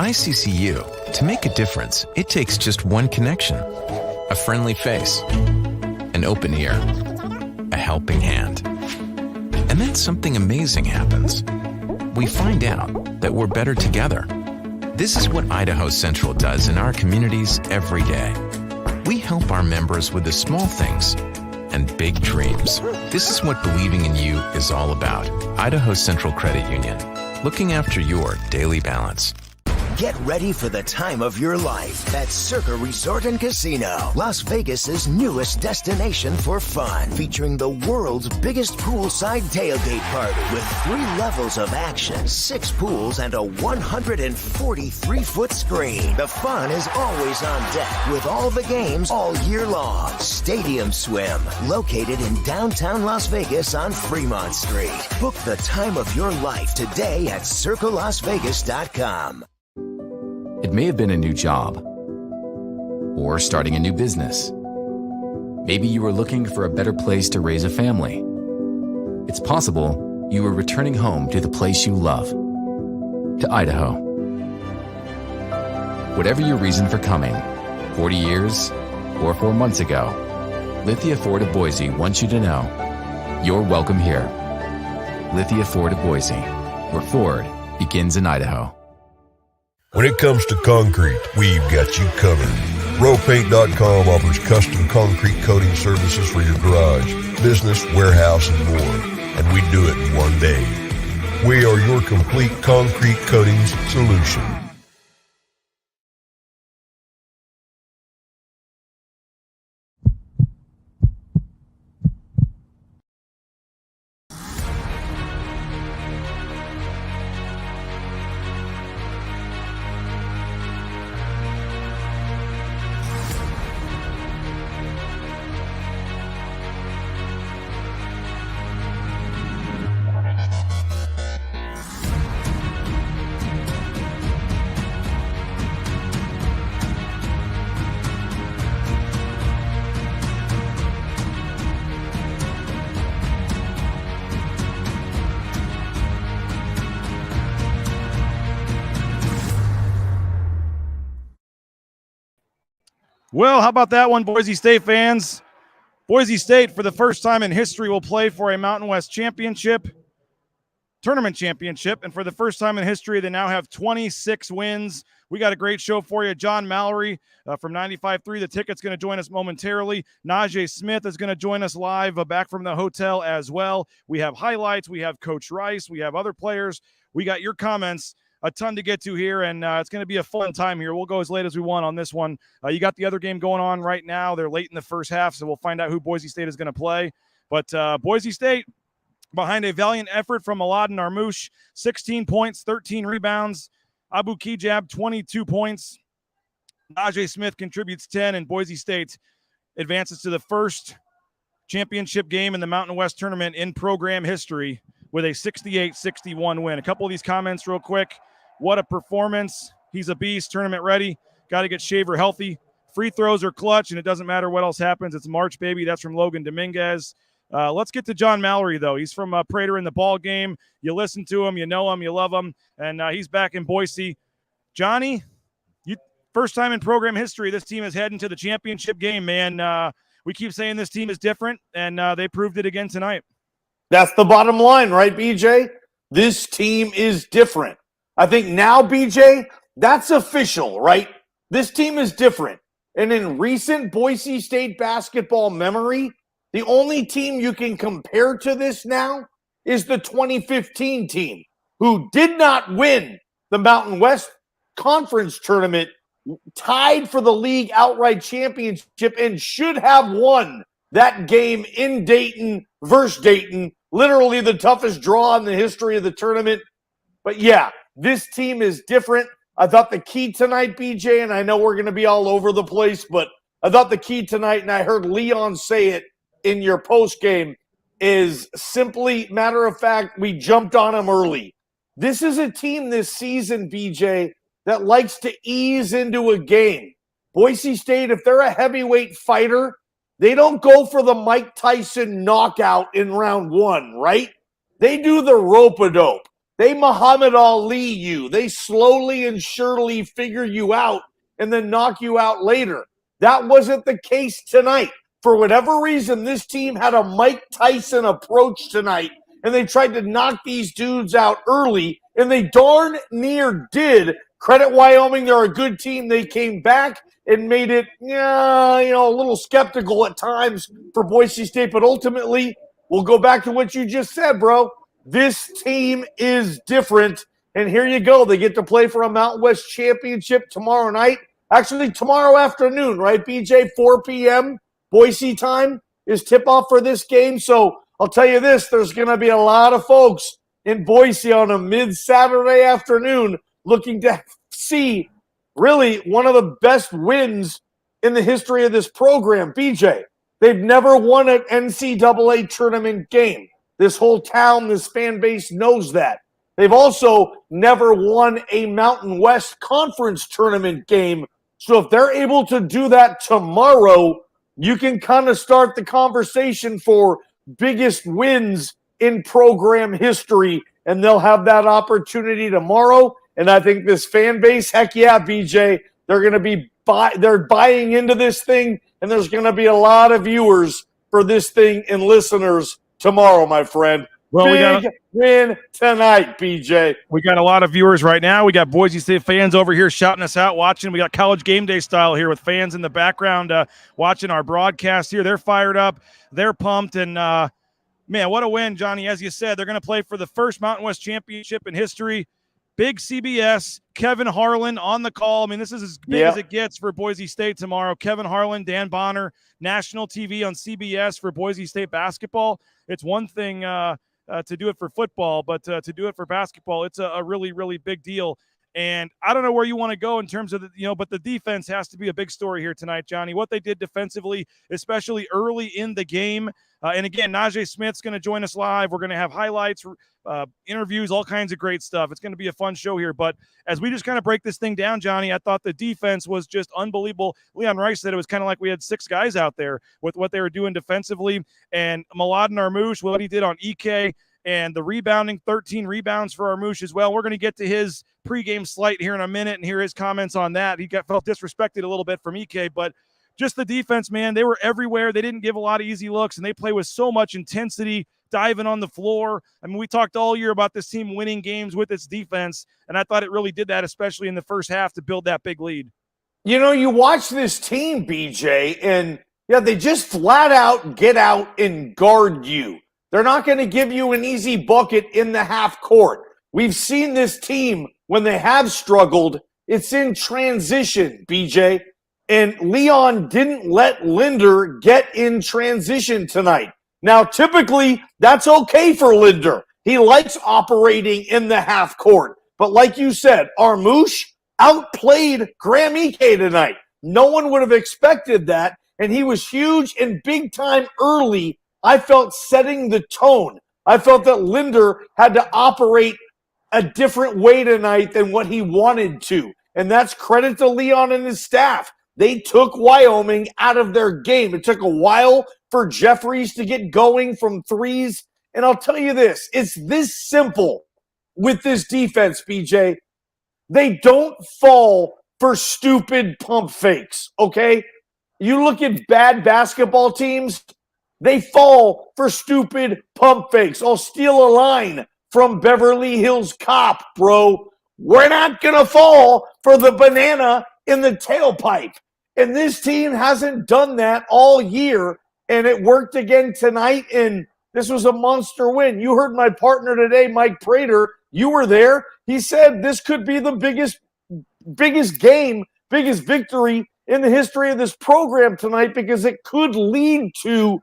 ICCU, to make a difference, it takes just one connection. A friendly face, an open ear, a helping hand. And then something amazing happens. We find out that we're better together. This is what Idaho Central does in our communities every day. We help our members with the small things and big dreams. This is what believing in you is all about. Idaho Central Credit Union, looking after your daily balance. Get ready for the time of your life at Circa Resort and Casino, Las Vegas's newest destination for fun, featuring the world's biggest poolside tailgate party with 3 levels of action, 6 pools, and a 143-foot screen. The fun is always on deck with all the games all year long. Stadium Swim, located in downtown Las Vegas on Fremont Street. Book the time of your life today at circalasvegas.com. It may have been a new job or starting a new business. Maybe you were looking for a better place to raise a family. It's possible you were returning home to the place you love, to Idaho. Whatever your reason for coming, 40 years or 4 months ago, Lithia Ford of Boise wants you to know you're welcome here. Lithia Ford of Boise, where Ford begins in Idaho. When it comes to concrete, we've got you covered. RowPaint.com offers custom concrete coating services for your garage, business, warehouse, and more. And we do it in one day. We are your complete concrete coatings solution. Well, how about that one, Boise State fans? Boise State, for the first time in history, will play for a Mountain West championship, tournament championship, and for the first time in history, they now have 26 wins. We got a great show for you. John Mallory from 95.3, the ticket's going to join us momentarily. Najee Smith is going to join us live back from the hotel as well. We have highlights. We have Coach Rice. We have other players. We got your comments. A ton to get to here, and it's going to be a fun time here. We'll go as late as we want on this one. You got the other game going on right now. They're late in the first half, so we'll find out who Boise State is going to play. But Boise State, behind a valiant effort from Maldon Armous, 16 points, 13 rebounds. Abu Kijab, 22 points. Najee Smith contributes 10, and Boise State advances to the first championship game in the Mountain West tournament in program history with a 68-61 win. A couple of these comments real quick. What a performance. He's a beast, tournament ready. Got to get Shaver healthy. Free throws are clutch, and it doesn't matter what else happens. It's March, baby. That's from Logan Dominguez. Let's get to John Mallory, though. He's from Prater in the ball game. You listen to him, you know him, you love him, and he's back in Boise. Johnny, first time in program history, this team is heading to the championship game, man. We keep saying this team is different, and they proved it again tonight. That's the bottom line, right, BJ? This team is different. I think now, BJ, that's official, right? This team is different. And in recent Boise State basketball memory, the only team you can compare to this now is the 2015 team, who did not win the Mountain West Conference tournament, tied for the league outright championship, and should have won that game in Dayton versus Dayton, literally the toughest draw in the history of the tournament. But yeah, this team is different. I thought the key tonight, BJ, and I know we're going to be all over the place, but I thought the key tonight, and I heard Leon say it in your postgame, is simply, matter of fact, we jumped on them early. This is a team this season, BJ, that likes to ease into a game. Boise State, if they're a heavyweight fighter, they don't go for the Mike Tyson knockout in round one, right? They do the rope-a-dope. They Muhammad Ali you. They slowly and surely figure you out and then knock you out later. That wasn't the case tonight. For whatever reason, this team had a Mike Tyson approach tonight, and they tried to knock these dudes out early, and they darn near did. Credit Wyoming, they're a good team. They came back and made it, a little skeptical at times for Boise State, but ultimately, we'll go back to what you just said, bro. This team is different, and here you go. They get to play for a Mountain West championship tomorrow night. Actually, tomorrow afternoon, right, BJ? 4 p.m. Boise time is tip-off for this game. So I'll tell you this, there's going to be a lot of folks in Boise on a mid-Saturday afternoon looking to see really one of the best wins in the history of this program. BJ, they've never won an NCAA tournament game. This whole town, this fan base knows that. They've also never won a Mountain West Conference tournament game. So if they're able to do that tomorrow, you can kind of start the conversation for biggest wins in program history, and they'll have that opportunity tomorrow. And I think this fan base, heck yeah, BJ, they're going to be they're buying into this thing, and there's going to be a lot of viewers for this thing and listeners tomorrow, my friend. Well, Big win tonight, BJ. We got a lot of viewers right now. We got Boise State fans over here shouting us out, watching. We got College Game Day style here with fans in the background watching our broadcast here. They're fired up. They're pumped. And, man, what a win, Johnny. As you said, they're going to play for the first Mountain West championship in history. Big CBS, Kevin Harlan on the call. I mean, this is as big as it gets for Boise State tomorrow. Kevin Harlan, Dan Bonner, national TV on CBS for Boise State basketball. It's one thing to do it for football, but to do it for basketball, it's a really, really big deal. And I don't know where you want to go in terms of but the defense has to be a big story here tonight, Johnny. What they did defensively, especially early in the game. And again, Najee Smith's going to join us live. We're going to have highlights, interviews, all kinds of great stuff. It's going to be a fun show here. But as we just kind of break this thing down, Johnny, I thought the defense was just unbelievable. Leon Rice said it was kind of like we had 6 guys out there with what they were doing defensively. And Maldon Armous, what he did on EK, and the rebounding, 13 rebounds for Armous as well. We're going to get to his pregame slight here in a minute and hear his comments on that. He felt disrespected a little bit from EK, but just the defense, man, they were everywhere. They didn't give a lot of easy looks, and they play with so much intensity, diving on the floor. I mean, we talked all year about this team winning games with its defense, and I thought it really did that, especially in the first half, to build that big lead. You know, you watch this team, BJ, and they just flat out get out and guard you. They're not going to give you an easy bucket in the half court. We've seen this team, when they have struggled, it's in transition, BJ. And Leon didn't let Linder get in transition tonight. Now, typically, that's okay for Linder. He likes operating in the half court. But like you said, Armous outplayed Graham Ike tonight. No one would have expected that. And he was huge and big time early. I felt setting the tone. I felt that Linder had to operate a different way tonight than what he wanted to. And that's credit to Leon and his staff. They took Wyoming out of their game. It took a while for Jeffries to get going from threes. And I'll tell you this, it's this simple with this defense, BJ. They don't fall for stupid pump fakes, okay? You look at bad basketball teams, they fall for stupid pump fakes. I'll steal a line from Beverly Hills Cop, bro. We're not going to fall for the banana in the tailpipe. And this team hasn't done that all year, and it worked again tonight, and this was a monster win. You heard my partner today, Mike Prater. You were there. He said this could be the biggest game, biggest victory in the history of this program tonight, because it could lead to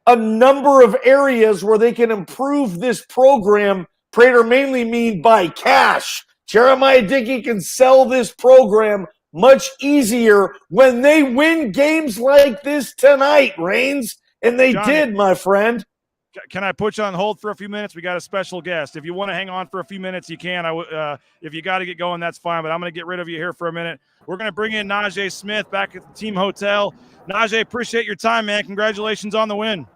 a number of areas where they can improve this program. Prater mainly mean by cash. Jeremiah Dickey can sell this program much easier when they win games like this tonight, Reigns. And they did, my friend. Can I put you on hold for a few minutes? We got a special guest. If you want to hang on for a few minutes, you can. If you got to get going, that's fine, but I'm going to get rid of you here for a minute. We're going to bring in Najee Smith back at the team hotel. Najee, appreciate your time, man. Congratulations on the win.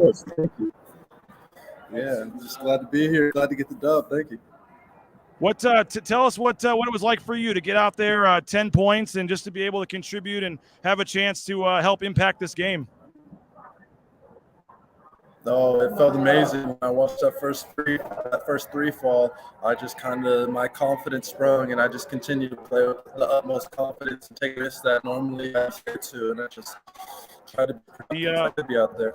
Yes, thank you. Yeah, I'm just glad to be here. Glad to get the dub. Thank you. What tell us what it was like for you to get out there, 10 points, and just to be able to contribute and have a chance to help impact this game. Oh, it felt amazing when I watched that first three fall. I just my confidence sprung, and I just continued to play with the utmost confidence and take risks that normally I scared to, and I just tried to be out there.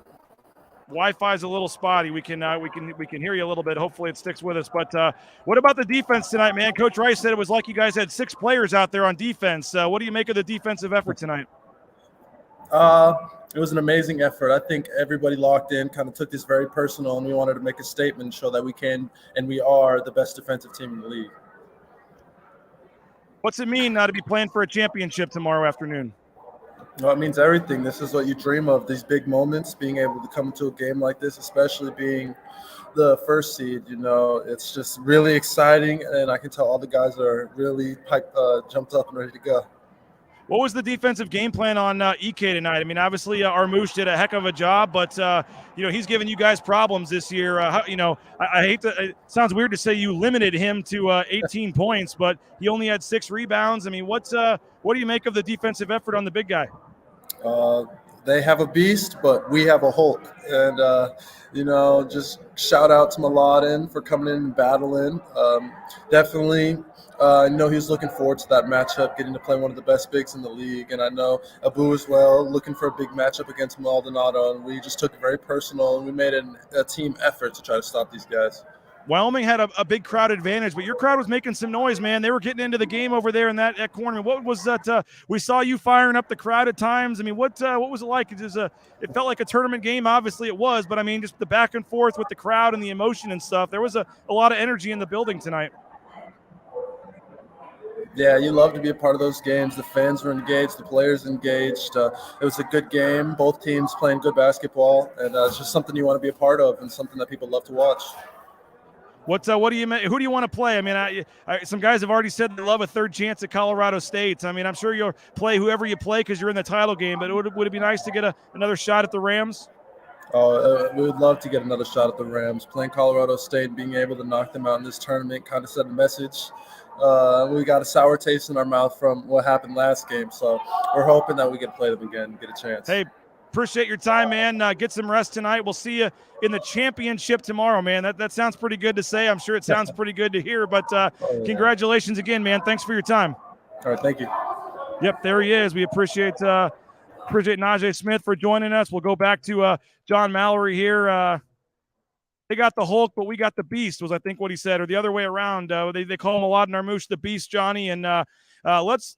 Wi-Fi is a little spotty. We can hear you a little bit. Hopefully it sticks with us. But what about the defense tonight, man? Coach Rice said it was like you guys had 6 players out there on defense. What do you make of the defensive effort tonight? It was an amazing effort. I think everybody locked in, kind of took this very personal, and we wanted to make a statement and show that we can and we are the best defensive team in the league. What's it mean to be playing for a championship tomorrow afternoon? Well, it means everything. This is what you dream of, these big moments, being able to come into a game like this, especially being the first seed. It's just really exciting, and I can tell all the guys are really jumped up and ready to go. What was the defensive game plan on EK tonight? I mean, obviously, Armous did a heck of a job, but, he's given you guys problems this year. I hate to – it sounds weird to say you limited him to 18 points, but he only had 6 rebounds. I mean, what do you make of the defensive effort on the big guy? They have a beast, but we have a Hulk. And, just shout out to Maldon for coming in and battling. Definitely – I know he was looking forward to that matchup, getting to play one of the best bigs in the league. And I know Abu as well, looking for a big matchup against Maldon Armous. And we just took it very personal, and we made a team effort to try to stop these guys. Wyoming had a big crowd advantage, but your crowd was making some noise, man. They were getting into the game over there in that corner. What was that? We saw you firing up the crowd at times. I mean, what was it like? It felt like a tournament game. Obviously it was, but I mean, just the back and forth with the crowd and the emotion and stuff. There was a lot of energy in the building tonight. Yeah, you love to be a part of those games. The fans were engaged, the players engaged. It was a good game. Both teams playing good basketball, and it's just something you want to be a part of and something that people love to watch. Who do you want to play? I mean, some guys have already said they love a third chance at Colorado State. I mean, I'm sure you'll play whoever you play because you're in the title game, but would it be nice to get another shot at the Rams? We would love to get another shot at the Rams. Playing Colorado State and being able to knock them out in this tournament kind of set a message. We got a sour taste in our mouth from what happened last game, so we're hoping that we get to play them again and get a chance. Hey, appreciate your time, man. Get some rest tonight. We'll see you in the championship tomorrow, man. That sounds pretty good to say. I'm sure it sounds pretty good to hear, but congratulations again, man. Thanks for your time. All right, thank you. Yep, there he is. We appreciate Najee Smith for joining us. We'll go back to John Mallory here. They got the Hulk, but we got the Beast, was I think what he said, or the other way around. They call Maldon Armous the Beast, Johnny. And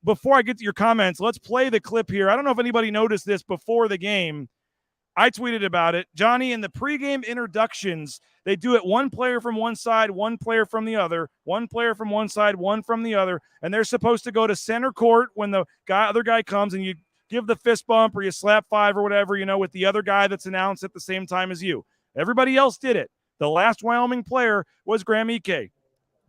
before I get to your comments, let's play the clip here. I don't know if anybody noticed this before the game. I tweeted about it. Johnny, in the pregame introductions, they do it one player from one side, one player from the other, one player from one side, one from the other, and they're supposed to go to center court when the other guy comes, and you give the fist bump or you slap 5 or whatever, with the other guy that's announced at the same time as you. Everybody else did it. The last Wyoming player was Graham Ike.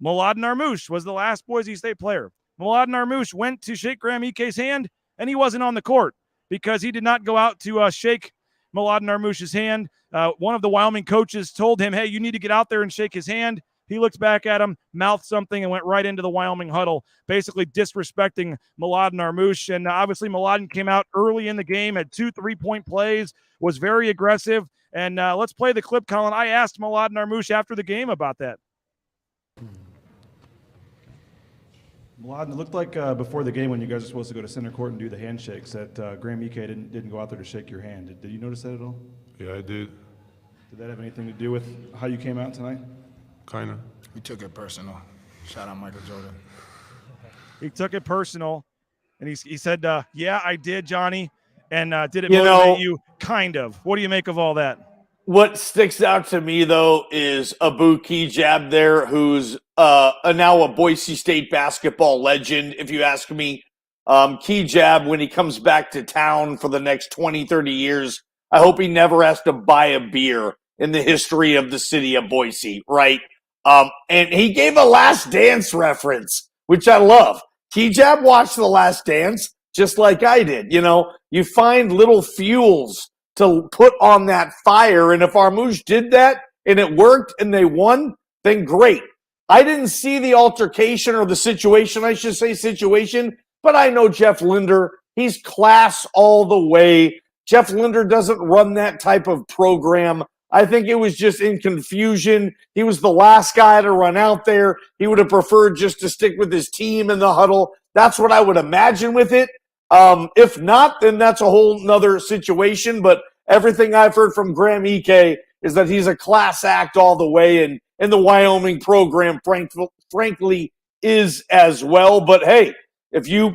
Maldon Armous was the last Boise State player. Maldon Armous went to shake Graham Ike's hand, and he wasn't on the court because he did not go out to shake Maldon Armous's hand. One of the Wyoming coaches told him, hey, you need to get out there and shake his hand. He looked back at him, mouthed something, and went right into the Wyoming huddle, basically disrespecting Maldon Armous. And obviously Maldon came out early in the game, had 2 3-point plays, was very aggressive. And let's play the clip, Colin. I asked Maldon Armous after the game about that. Maldon, it looked like before the game when you guys were supposed to go to center court and do the handshakes that Graham Ike didn't go out there to shake your hand. Did you notice that at all? Yeah, I did. Did that have anything to do with how you came out tonight? Kind of. He took it personal. Shout out Michael Jordan. He took it personal, and he said, yeah, I did, Johnny. And did it motivate you? Kind of. What do you make of all that? What sticks out to me, though, is Abu Kijab there, who's now a Boise State basketball legend, if you ask me. Kijab, when he comes back to town for the next 20, 30 years, I hope he never has to buy a beer in the history of the city of Boise, right? And he gave a Last Dance reference, which I love. Kijab watched The Last Dance just like I did. You find little fuels to put on that fire, and if Armous did that, and it worked and they won, then great. I didn't see the altercation or the situation, I should say situation, but I know Jeff Linder. He's class all the way. Jeff Linder doesn't run that type of program. I think it was just in confusion. He was the last guy to run out there. He would have preferred just to stick with his team in the huddle. That's what I would imagine with it. If not, then that's a whole nother situation. But everything I've heard from Graham Ike is that he's a class act all the way, and the Wyoming program, frankly, is as well. But hey, if you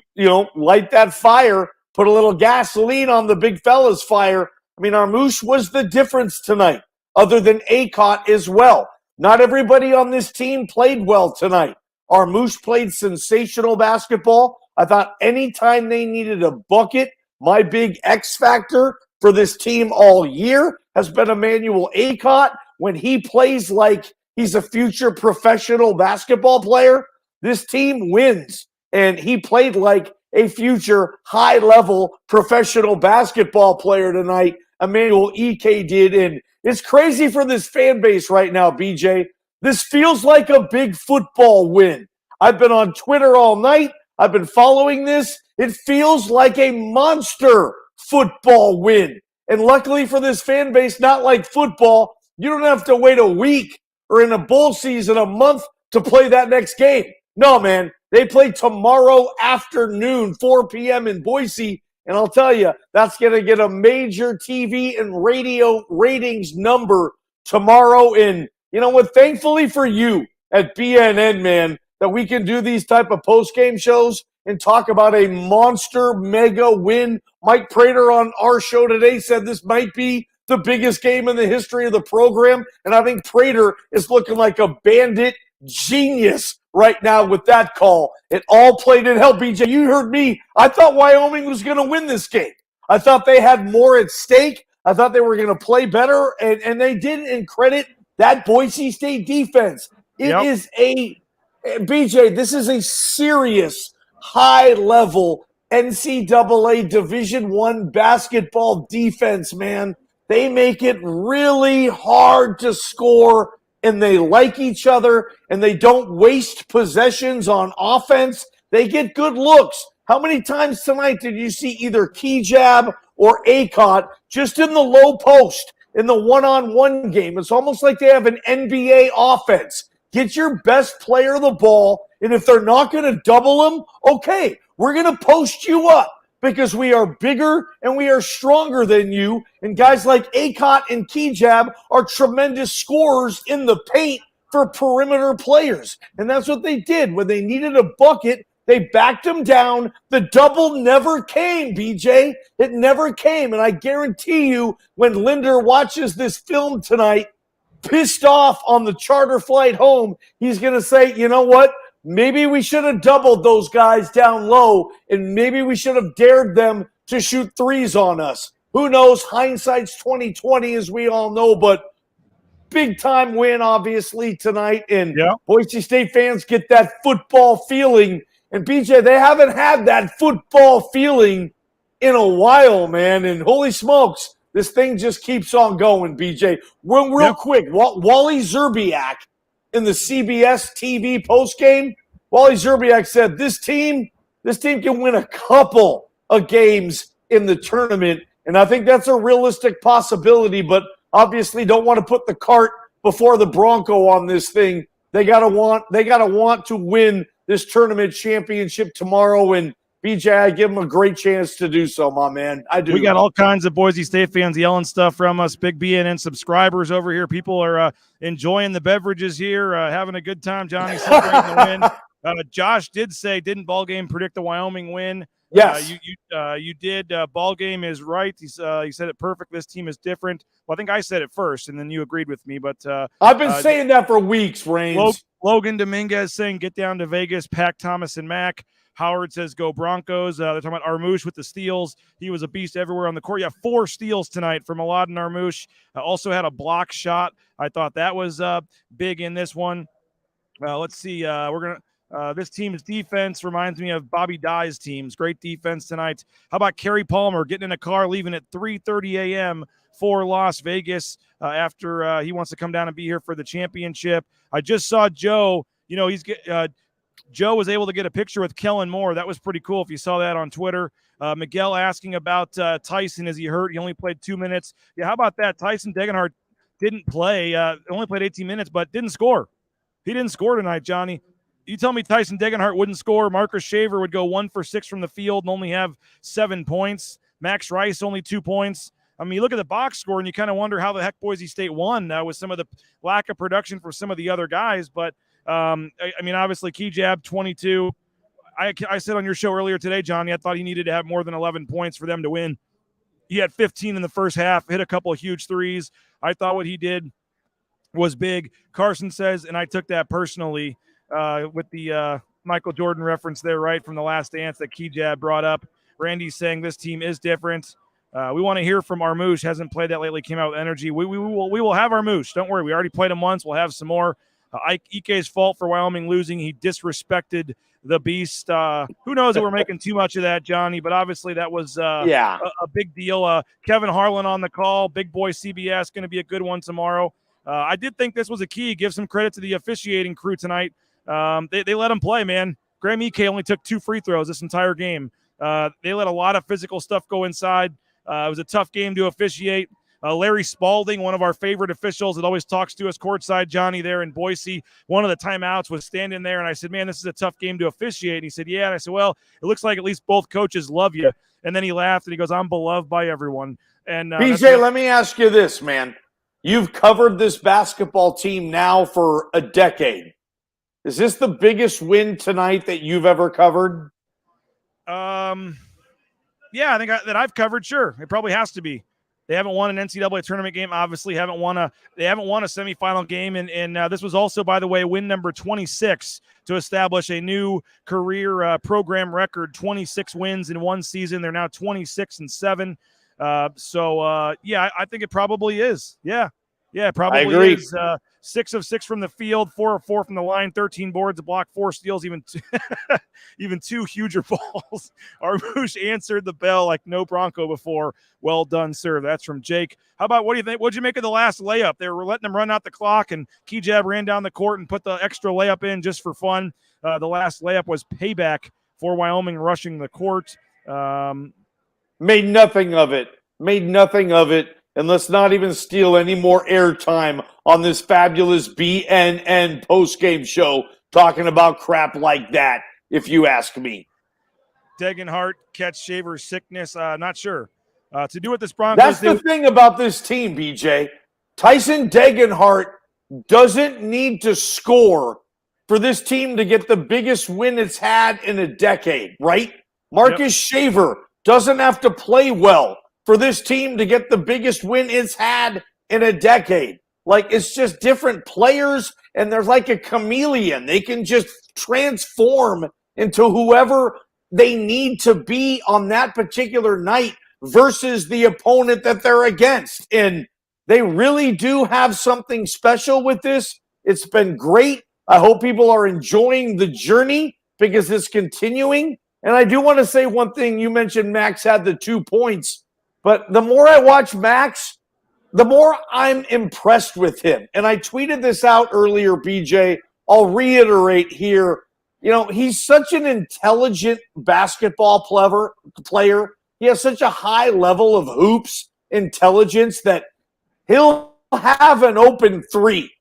light that fire, put a little gasoline on the big fella's fire. I mean, Armous was the difference tonight, other than Acott as well. Not everybody on this team played well tonight. Armous played sensational basketball. I thought anytime they needed a bucket, my big X factor for this team all year has been Emmanuel Acott. When he plays like he's a future professional basketball player, this team wins. And he played like a future high-level professional basketball player tonight. Emmanuel Ike did. And it's crazy for this fan base right now, BJ. This feels like a big football win. I've been on Twitter all night. I've been following this. It feels like a monster football win. And luckily for this fan base, not like football, you don't have to wait a week or in a bowl season a month to play that next game. No, man. They play tomorrow afternoon, 4 p.m. in Boise. And I'll tell you, that's going to get a major TV and radio ratings number tomorrow. And you know what? Thankfully for you at BNN, man, that we can do these type of post-game shows and talk about a monster mega win. Mike Prater on our show today said this might be the biggest game in the history of the program. And I think Prater is looking like a bandit genius right now with that call. It all played in hell. BJ, you heard me. I thought Wyoming was going to win this game. I thought they had more at stake. I thought they were going to play better, and they didn't. And credit that Boise State defense. It is BJ, this is a serious, high-level NCAA Division I basketball defense, man. They make it really hard to score, and they like each other, and they don't waste possessions on offense. They get good looks. How many times tonight did you see either Kejab or Acott just in the low post in the one-on-one game? It's almost like they have an NBA offense. Get your best player the ball, and if they're not going to double them, okay, we're going to post you up because we are bigger and we are stronger than you. And guys like Acott and Kejab are tremendous scorers in the paint for perimeter players. And that's what they did. When they needed a bucket, they backed them down. The double never came, BJ. It never came. And I guarantee you, when Linder watches this film tonight, pissed off on the charter flight home, he's going to say, you know what? Maybe we should have doubled those guys down low, and maybe we should have dared them to shoot threes on us. Who knows? Hindsight's 20/20, as we all know, but big-time win, obviously, tonight. And Boise State fans get that football feeling. And, BJ, they haven't had that football feeling in a while, man. And holy smokes, this thing just keeps on going, BJ. Real quick, Wally Zerbiak in the CBS TV postgame, Wally Zerbiak said this team can win a couple of games in the tournament, and I think that's a realistic possibility, but obviously don't want to put the cart before the Bronco on this thing. They gotta want to win this tournament championship tomorrow, and BJ, I give them a great chance to do so, my man. I do. We got all kinds of Boise State fans yelling stuff from us, big BNN subscribers over here. People are enjoying the beverages here, having a good time. Johnny celebrating the win. Josh did say, didn't Ballgame predict the Wyoming win? Yes. You did. Ballgame is right. He said it perfect. This team is different. Well, I think I said it first, and then you agreed with me. But I've been saying that for weeks, Reigns. Logan Dominguez saying, get down to Vegas, pack Thomas and Mack. Howard says, go Broncos. They're talking about Armous with the steals. He was a beast everywhere on the court. Yeah, 4 steals tonight from Maldon Armous. Also had a block shot. I thought that was big in this one. Let's see. We're going to This team's defense reminds me of Bobby Dye's teams. Great defense tonight. How about Kerry Palmer getting in a car, leaving at 3:30 a.m. for Las Vegas after he wants to come down and be here for the championship. I just saw Joe. Joe was able to get a picture with Kellen Moore. That was pretty cool if you saw that on Twitter. Miguel asking about Tyson. Is he hurt? He only played 2 minutes. Yeah, how about that? Tyson Degenhart didn't play. Only played 18 minutes, but didn't score. He didn't score tonight, Johnny. You tell me Tyson Degenhart wouldn't score. Marcus Shaver would go 1 for 6 from the field and only have 7 points. Max Rice only 2 points. I mean, you look at the box score and you kind of wonder how the heck Boise State won with some of the lack of production for some of the other guys. But, I mean, obviously, Kejab, 22. I said on your show earlier today, Johnny, I thought he needed to have more than 11 points for them to win. He had 15 in the first half, hit a couple of huge threes. I thought what he did was big. Carson says, and I took that personally, with the Michael Jordan reference there, right, from The Last Dance that Kejab brought up. Randy's saying this team is different. We want to hear from Armous. Hasn't played that lately, came out with energy. We will have Armous. Don't worry. We already played him once. We'll have some more. Ike's fault for Wyoming losing. He disrespected the beast. Who knows if we're making too much of that, Johnny, but obviously that was a big deal. Kevin Harlan on the call. Big boy CBS, going to be a good one tomorrow. I did think this was a key. Give some credit to the officiating crew tonight. They let him play, man. Graham Ike only took 2 free throws this entire game. They let a lot of physical stuff go inside. It was a tough game to officiate. Larry Spalding, one of our favorite officials that always talks to us courtside, Johnny, there in Boise. One of the timeouts was standing there, and I said, man, this is a tough game to officiate. And he said, yeah. And I said, well, it looks like at least both coaches love you. And then he laughed, and he goes, I'm beloved by everyone. And BJ, let me ask you this, man. You've covered this basketball team now for a decade. Is this the biggest win tonight that you've ever covered? Yeah, I think that I've covered. Sure, it probably has to be. They haven't won an NCAA tournament game. Obviously, they haven't won a semifinal game, and this was also, by the way, win number 26 to establish a new career program record. 26 wins in one season. They're now 26-7. Yeah, I think it probably is. Yeah, it probably is. 6 of 6 from the field, 4 of 4 from the line, 13 boards, a block, 4 steals, even 2 huger balls. Armous answered the bell like no Bronco before. Well done, sir. That's from Jake. How about, what do you think? What'd you make of the last layup? They were letting them run out the clock, and Kejab ran down the court and put the extra layup in just for fun. The last layup was payback for Wyoming rushing the court. Made nothing of it. And let's not even steal any more airtime on this fabulous BNN postgame show talking about crap like that, if you ask me. Degenhart, catch Shaver's sickness. Not sure. To do what this Broncos That's the thing about this team, BJ. Tyson Degenhart doesn't need to score for this team to get the biggest win it's had in a decade, right? Marcus Shaver doesn't have to play well for this team to get the biggest win it's had in a decade. Like, it's just different players, and they're like a chameleon. They can just transform into whoever they need to be on that particular night versus the opponent that they're against. And they really do have something special with this. It's been great. I hope people are enjoying the journey because it's continuing. And I do want to say one thing. You mentioned Max had the 2 points. But the more I watch Max, the more I'm impressed with him. And I tweeted this out earlier, BJ. I'll reiterate here. You know, he's such an intelligent basketball player. He has such a high level of hoops intelligence that he'll have an open 3,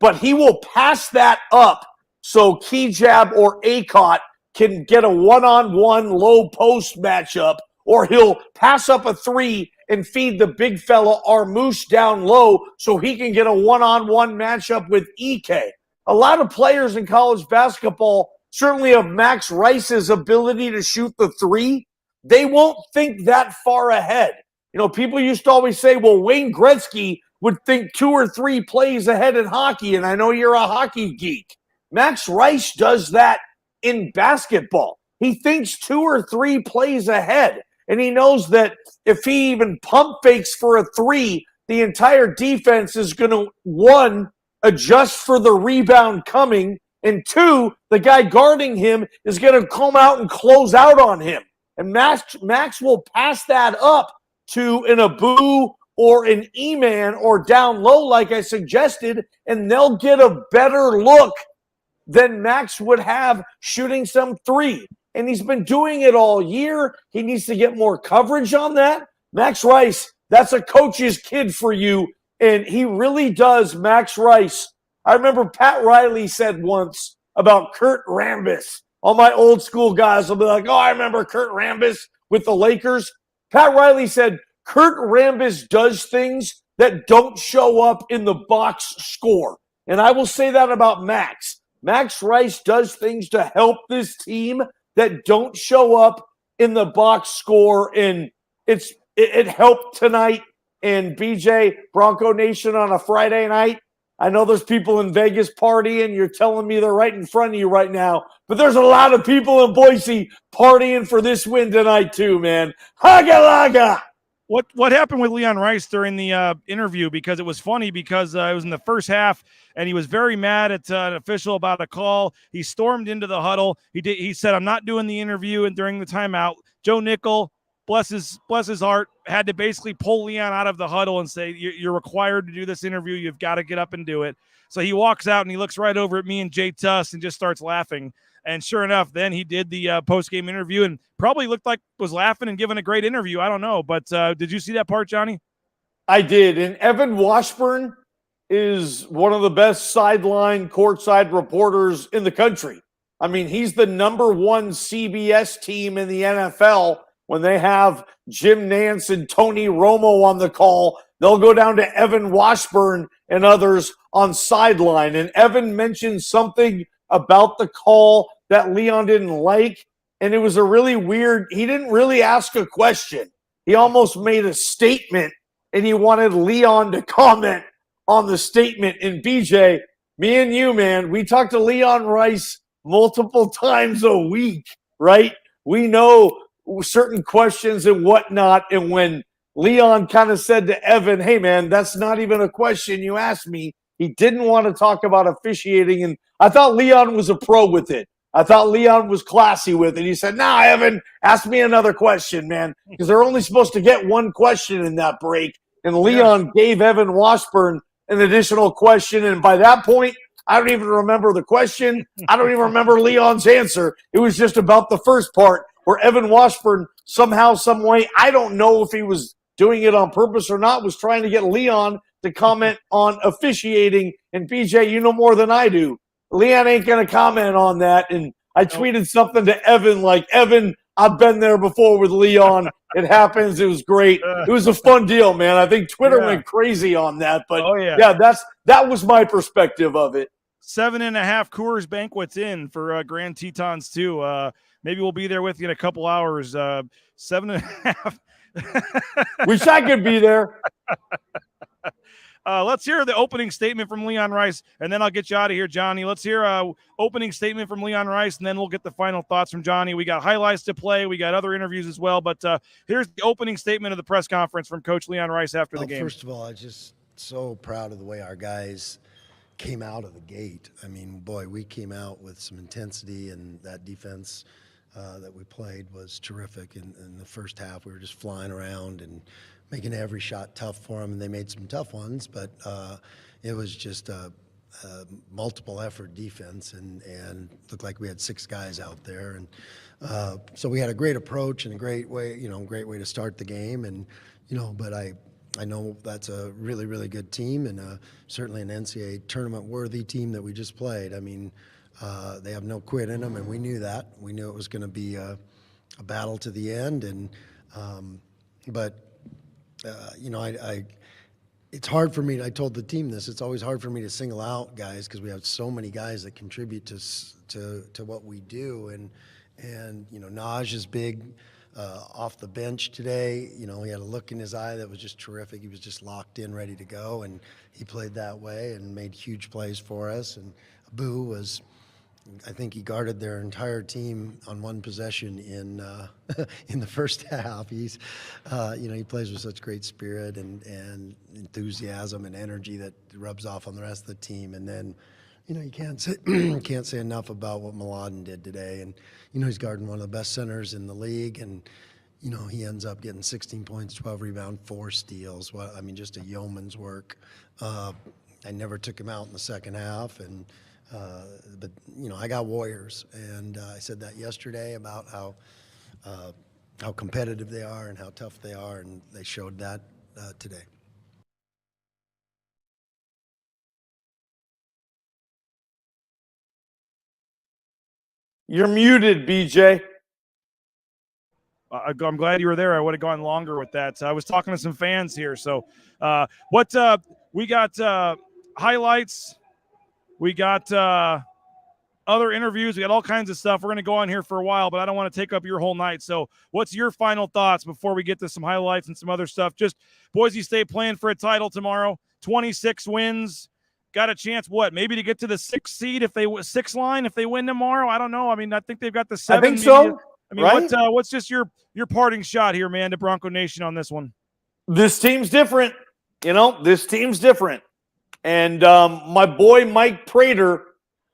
but he will pass that up so Kejab or Acott can get a one-on-one low post matchup, or he'll pass up a 3 and feed the big fella Armous down low so he can get a one-on-one matchup with Ike. A lot of players in college basketball certainly have Max Rice's ability to shoot the 3. They won't think that far ahead. You know, people used to always say, well, Wayne Gretzky would think 2 or 3 plays ahead in hockey, and I know you're a hockey geek. Max Rice does that in basketball. He thinks 2 or 3 plays ahead. And he knows that if he even pump fakes for a 3, the entire defense is going to, 1, adjust for the rebound coming, And 2, the guy guarding him is going to come out and close out on him. And Max will pass that up to an Abu or an E-man or down low like I suggested, and they'll get a better look than Max would have shooting some 3. And he's been doing it all year. He needs to get more coverage on that. Max Rice, that's a coach's kid for you, and he really does, Max Rice. I remember Pat Riley said once about Kurt Rambis. All my old school guys will be like, oh, I remember Kurt Rambis with the Lakers. Pat Riley said, Kurt Rambis does things that don't show up in the box score. And I will say that about Max. Max Rice does things to help this team that don't show up in the box score. And it helped tonight. And BJ, Bronco Nation on a Friday night. I know there's people in Vegas partying. You're telling me they're right in front of you right now. But there's a lot of people in Boise partying for this win tonight too, man. Haga-laga! What happened with Leon Rice during the interview? Because it was funny because it was in the first half, and he was very mad at an official about a call. He stormed into the huddle. He said, "I'm not doing the interview," and during the timeout, Joe Nickel, bless his heart, had to basically pull Leon out of the huddle and say, "You're required to do this interview. You've got to get up and do it." So he walks out and he looks right over at me and Jay Tuss and just starts laughing. And sure enough, then he did the post-game interview and probably looked like was laughing and giving a great interview. I don't know. But did you see that part, Johnny? I did. And Evan Washburn is one of the best sideline, courtside reporters in the country. I mean, he's the number 1 CBS team in the NFL. When they have Jim Nance and Tony Romo on the call, they'll go down to Evan Washburn and others on sideline. And Evan mentioned something about the call that Leon didn't like, and it was a really weird – he didn't really ask a question. He almost made a statement, and he wanted Leon to comment on the statement. And BJ, me and you, man, we talk to Leon Rice multiple times a week, right? We know certain questions and whatnot, and when Leon kind of said to Evan, hey, man, that's not even a question you asked me, he didn't want to talk about officiating, and I thought Leon was a pro with it. I thought Leon was classy with it. He said, nah, Evan, ask me another question, man, because they're only supposed to get one question in that break, and Leon gave Evan Washburn an additional question, and by that point, I don't even remember the question. I don't even remember Leon's answer. It was just about the first part where Evan Washburn somehow, some way, I don't know if he was doing it on purpose or not, was trying to get Leon to comment on officiating. And BJ, you know more than I do. Leon ain't going to comment on that. And I tweeted something to Evan like, Evan, I've been there before with Leon. It happens. It was great. It was a fun deal, man. I think Twitter went crazy on that. But that was my perspective of it. 7.5 Coors Banquets in for Grand Tetons too. Maybe we'll be there with you in a couple hours. 7.5. Wish I could be there. Let's hear the opening statement from Leon Rice, and then I'll get you out of here, Johnny. Let's hear opening statement from Leon Rice, and then we'll get the final thoughts from Johnny. We got highlights to play. We got other interviews as well, but here's the opening statement of the press conference from Coach Leon Rice after the game. First of all, I'm just so proud of the way our guys came out of the gate. I mean, boy, we came out with some intensity, and that defense that we played was terrific. In the first half, we were just flying around and making every shot tough for them, and they made some tough ones, but it was just a multiple effort defense, and looked like we had 6 guys out there, and so we had a great approach and a great way to start the game, and but I know that's a really, really good team, and certainly an NCAA tournament worthy team that we just played. I mean, they have no quit in them, and we knew that. We knew it was going to be a battle to the end, and it's hard for me. I told the team this. It's always hard for me to single out guys because we have so many guys that contribute to what we do, and Naj is big off the bench today. He had a look in his eye that was just terrific. He was just locked in, ready to go, and he played that way and made huge plays for us. And Abu was, I think he guarded their entire team on one possession in the first half. He's, he plays with such great spirit and enthusiasm and energy that rubs off on the rest of the team. And then You can't say can't say enough about what Maldon did today, and he's guarding one of the best centers in the league, and he ends up getting 16 points, 12 rebounds, 4 steals. Well, I mean, just a yeoman's work. I never took him out in the second half, and but I got Warriors, and I said that yesterday about how competitive they are and how tough they are, and they showed that today. You're muted, BJ. I'm glad you were there. I would have gone longer with that. I was talking to some fans here. So we got highlights. We got other interviews. We got all kinds of stuff. We're going to go on here for a while, but I don't want to take up your whole night. So what's your final thoughts before we get to some highlights and some other stuff? Just Boise State playing for a title tomorrow, 26 wins. Got a chance, maybe to get to the 6th seed if they 6 line if they win tomorrow. I don't know. I mean, I think they've got the 7. I think so. I mean, right? What's just your parting shot here, man, to Bronco Nation on this one? This team's different. This team's different. And my boy Mike Prater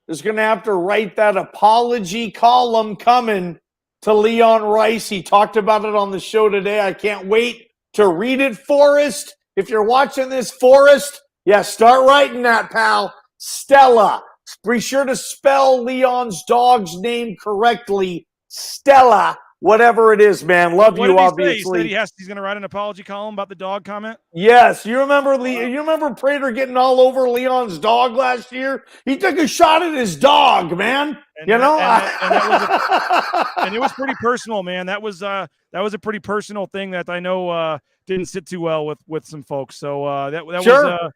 is going to have to write that apology column coming to Leon Rice. He talked about it on the show today. I can't wait to read it, Forrest. If you're watching this, Forrest, start writing that, pal. Stella. Be sure to spell Leon's dog's name correctly. Stella, whatever it is, man. Love you, obviously. He said he's going to write an apology column about the dog comment? Yes. You remember Prater getting all over Leon's dog last year? He took a shot at his dog, man. And it was pretty personal, man. That was a pretty personal thing that I know didn't sit too well with some folks. So that sure. was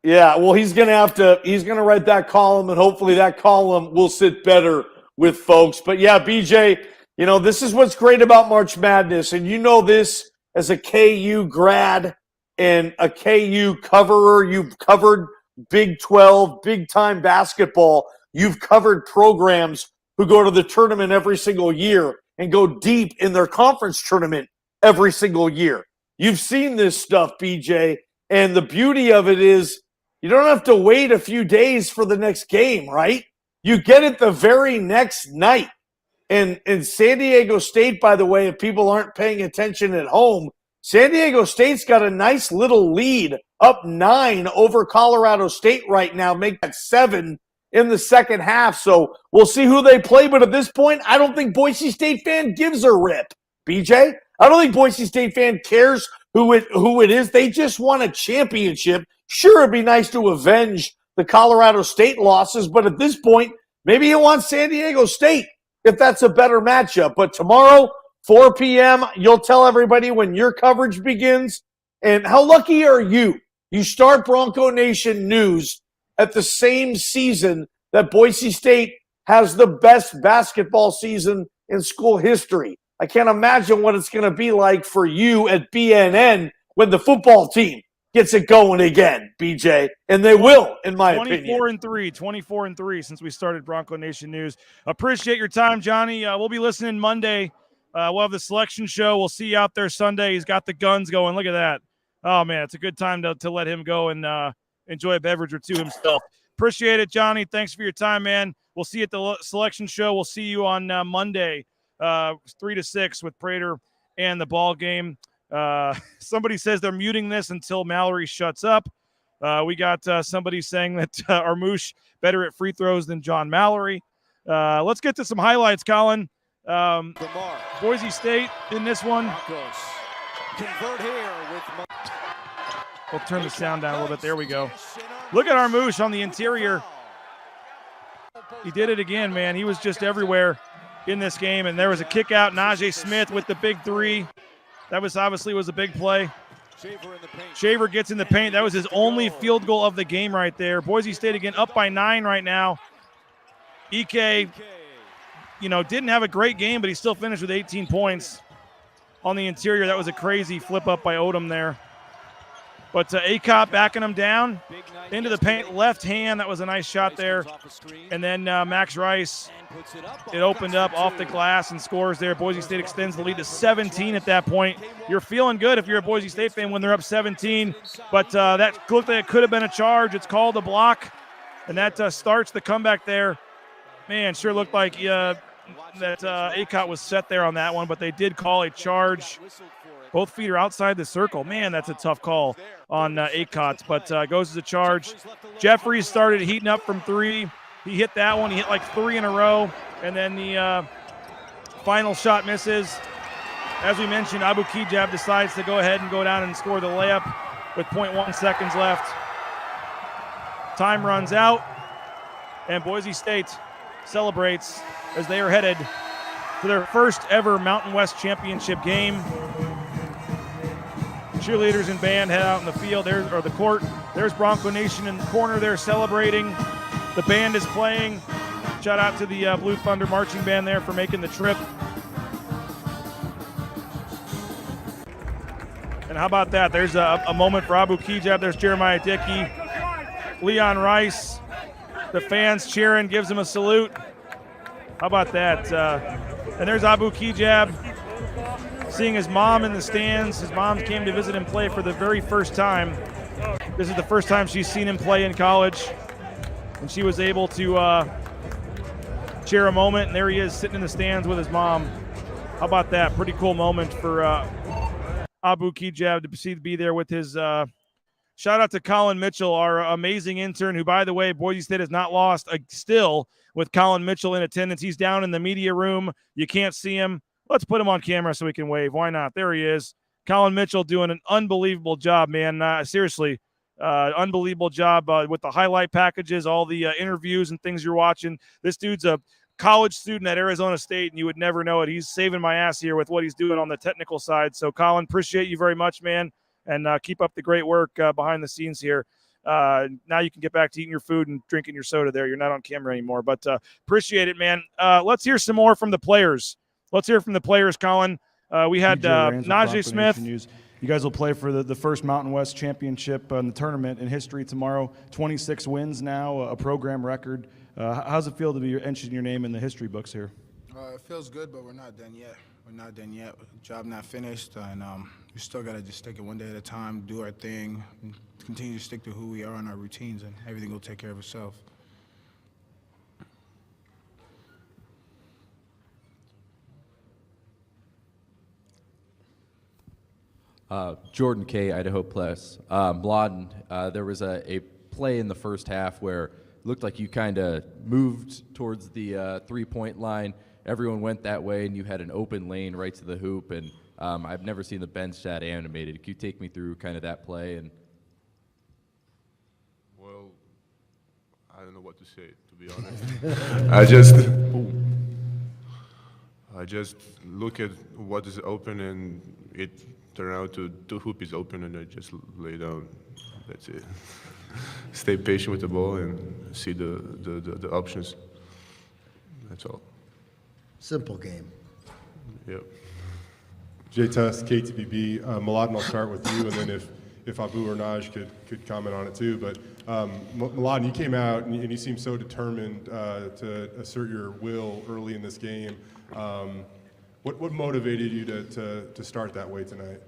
well, he's going to write that column, and hopefully that column will sit better with folks. But BJ, this is what's great about March Madness, and this as a KU grad and a KU coverer. You've covered Big 12, big-time basketball. You've covered programs who go to the tournament every single year and go deep in their conference tournament every single year. You've seen this stuff, BJ, and the beauty of it is you don't have to wait a few days for the next game, right? You get it the very next night. And San Diego State, by the way, if people aren't paying attention at home, San Diego State's got a nice little lead, up 9 over Colorado State right now, make that 7 in the second half. So we'll see who they play. But at this point, I don't think Boise State fan gives a rip, BJ. I don't think Boise State fan cares who it is. They just won a championship. Sure, it'd be nice to avenge the Colorado State losses, but at this point, maybe you want San Diego State if that's a better matchup. But tomorrow, 4 p.m., you'll tell everybody when your coverage begins. And how lucky are you? You start Bronco Nation News at the same season that Boise State has the best basketball season in school history. I can't imagine what it's going to be like for you at BNN when the football team gets it going again, BJ, and they will, in my opinion. 24-3 since we started Bronco Nation News. Appreciate your time, Johnny. We'll be listening Monday. We'll have the selection show. We'll see you out there Sunday. He's got the guns going. Look at that. Oh, man, it's a good time to let him go and enjoy a beverage or two himself. Appreciate it, Johnny. Thanks for your time, man. We'll see you at the selection show. We'll see you on Monday, 3 to 6 with Prater and the ball game. Somebody says they're muting this until Mallory shuts up. We got somebody saying that Armous better at free throws than John Mallory. Let's get to some highlights, Colin. Boise State in this one. Convert here with. We'll turn the sound down a little bit. There we go. Look at Armous on the interior. He did it again, man. He was just everywhere in this game, and there was a kick out. Najee Smith with the big 3. That was obviously a big play. Shaver gets in the paint. That was his only field goal of the game right there. Boise State again up by 9 right now. Ike, didn't have a great game, but he still finished with 18 points on the interior. That was a crazy flip up by Odom there. But Acop backing him down into the paint, left hand. That was a nice shot there. And then Max Rice, it opened up off the glass and scores there. Boise State extends the lead to 17 at that point. You're feeling good if you're a Boise State fan when they're up 17. But that looked like it could have been a charge. It's called a block. And that starts the comeback there. Man, sure looked like that Acott was set there on that one, but they did call a charge. Both feet are outside the circle. Man, that's a tough call on Acott, but goes as a charge. Jeffries started heating up from three. He hit that one. He hit like three in a row, and then the final shot misses. As we mentioned, Abu Kijab decides to go ahead and go down and score the layup with 0.1 seconds left. Time runs out, and Boise State celebrates as they are headed to their first ever Mountain West Championship game. Cheerleaders and band head out in the field, or the court. There's Bronco Nation in the corner there celebrating. The band is playing. Shout out to the Blue Thunder Marching Band there for making the trip. And how about that? There's a moment for Abu Kijab. There's Jeremiah Dickey. Leon Rice. The fans cheering, gives him a salute. How about that? And there's Abu Kijab seeing his mom in the stands. His mom came to visit him play for the very first time. This is the first time she's seen him play in college. And she was able to share a moment, and there he is sitting in the stands with his mom. How about that? Pretty cool moment for Abu Kijab to be there with his shout out to Colin Mitchell, our amazing intern, who, by the way, Boise State has not lost still with Colin Mitchell in attendance. He's down in the media room. You can't see him. Let's put him on camera so we can wave. Why not? There he is. Colin Mitchell doing an unbelievable job, man. Seriously, unbelievable job with the highlight packages, all the interviews and things you're watching. This dude's a college student at Arizona State, and you would never know it. He's saving my ass here with what he's doing on the technical side. So, Colin, appreciate you very much, man, and keep up the great work behind the scenes here. Now you can get back to eating your food and drinking your soda there. You're not on camera anymore, but appreciate it, man. Let's hear some more from the players. Let's hear from the players, Colin. We had Najee Smith. You guys will play for the first Mountain West Championship in the tournament in history tomorrow. 26 wins now, a program record. How's it feel to be entering your name in the history books here? It feels good, but we're not done yet. Job not finished, and we still got to just take it one day at a time, do our thing, and continue to stick to who we are and our routines, and everything will take care of itself. Jordan K, Idaho Plus. Maldon, there was a play in the first half where it looked like you kind of moved towards the three-point line. Everyone went that way, and you had an open lane right to the hoop. And I've never seen the bench that animated. Could you take me through kind of that play? And well, I don't know what to say, to be honest. I just look at what is open, and it turned out to the hoop is open, and I just lay down. That's it. Stay patient with the ball and see the options. That's all. Simple game. Yep. Jay Tuss, KTBB. Maldon, I'll start with you, and then if Abu or Naj could comment on it too. But Maldon, you came out and you seemed so determined to assert your will early in this game. What motivated you to start that way tonight?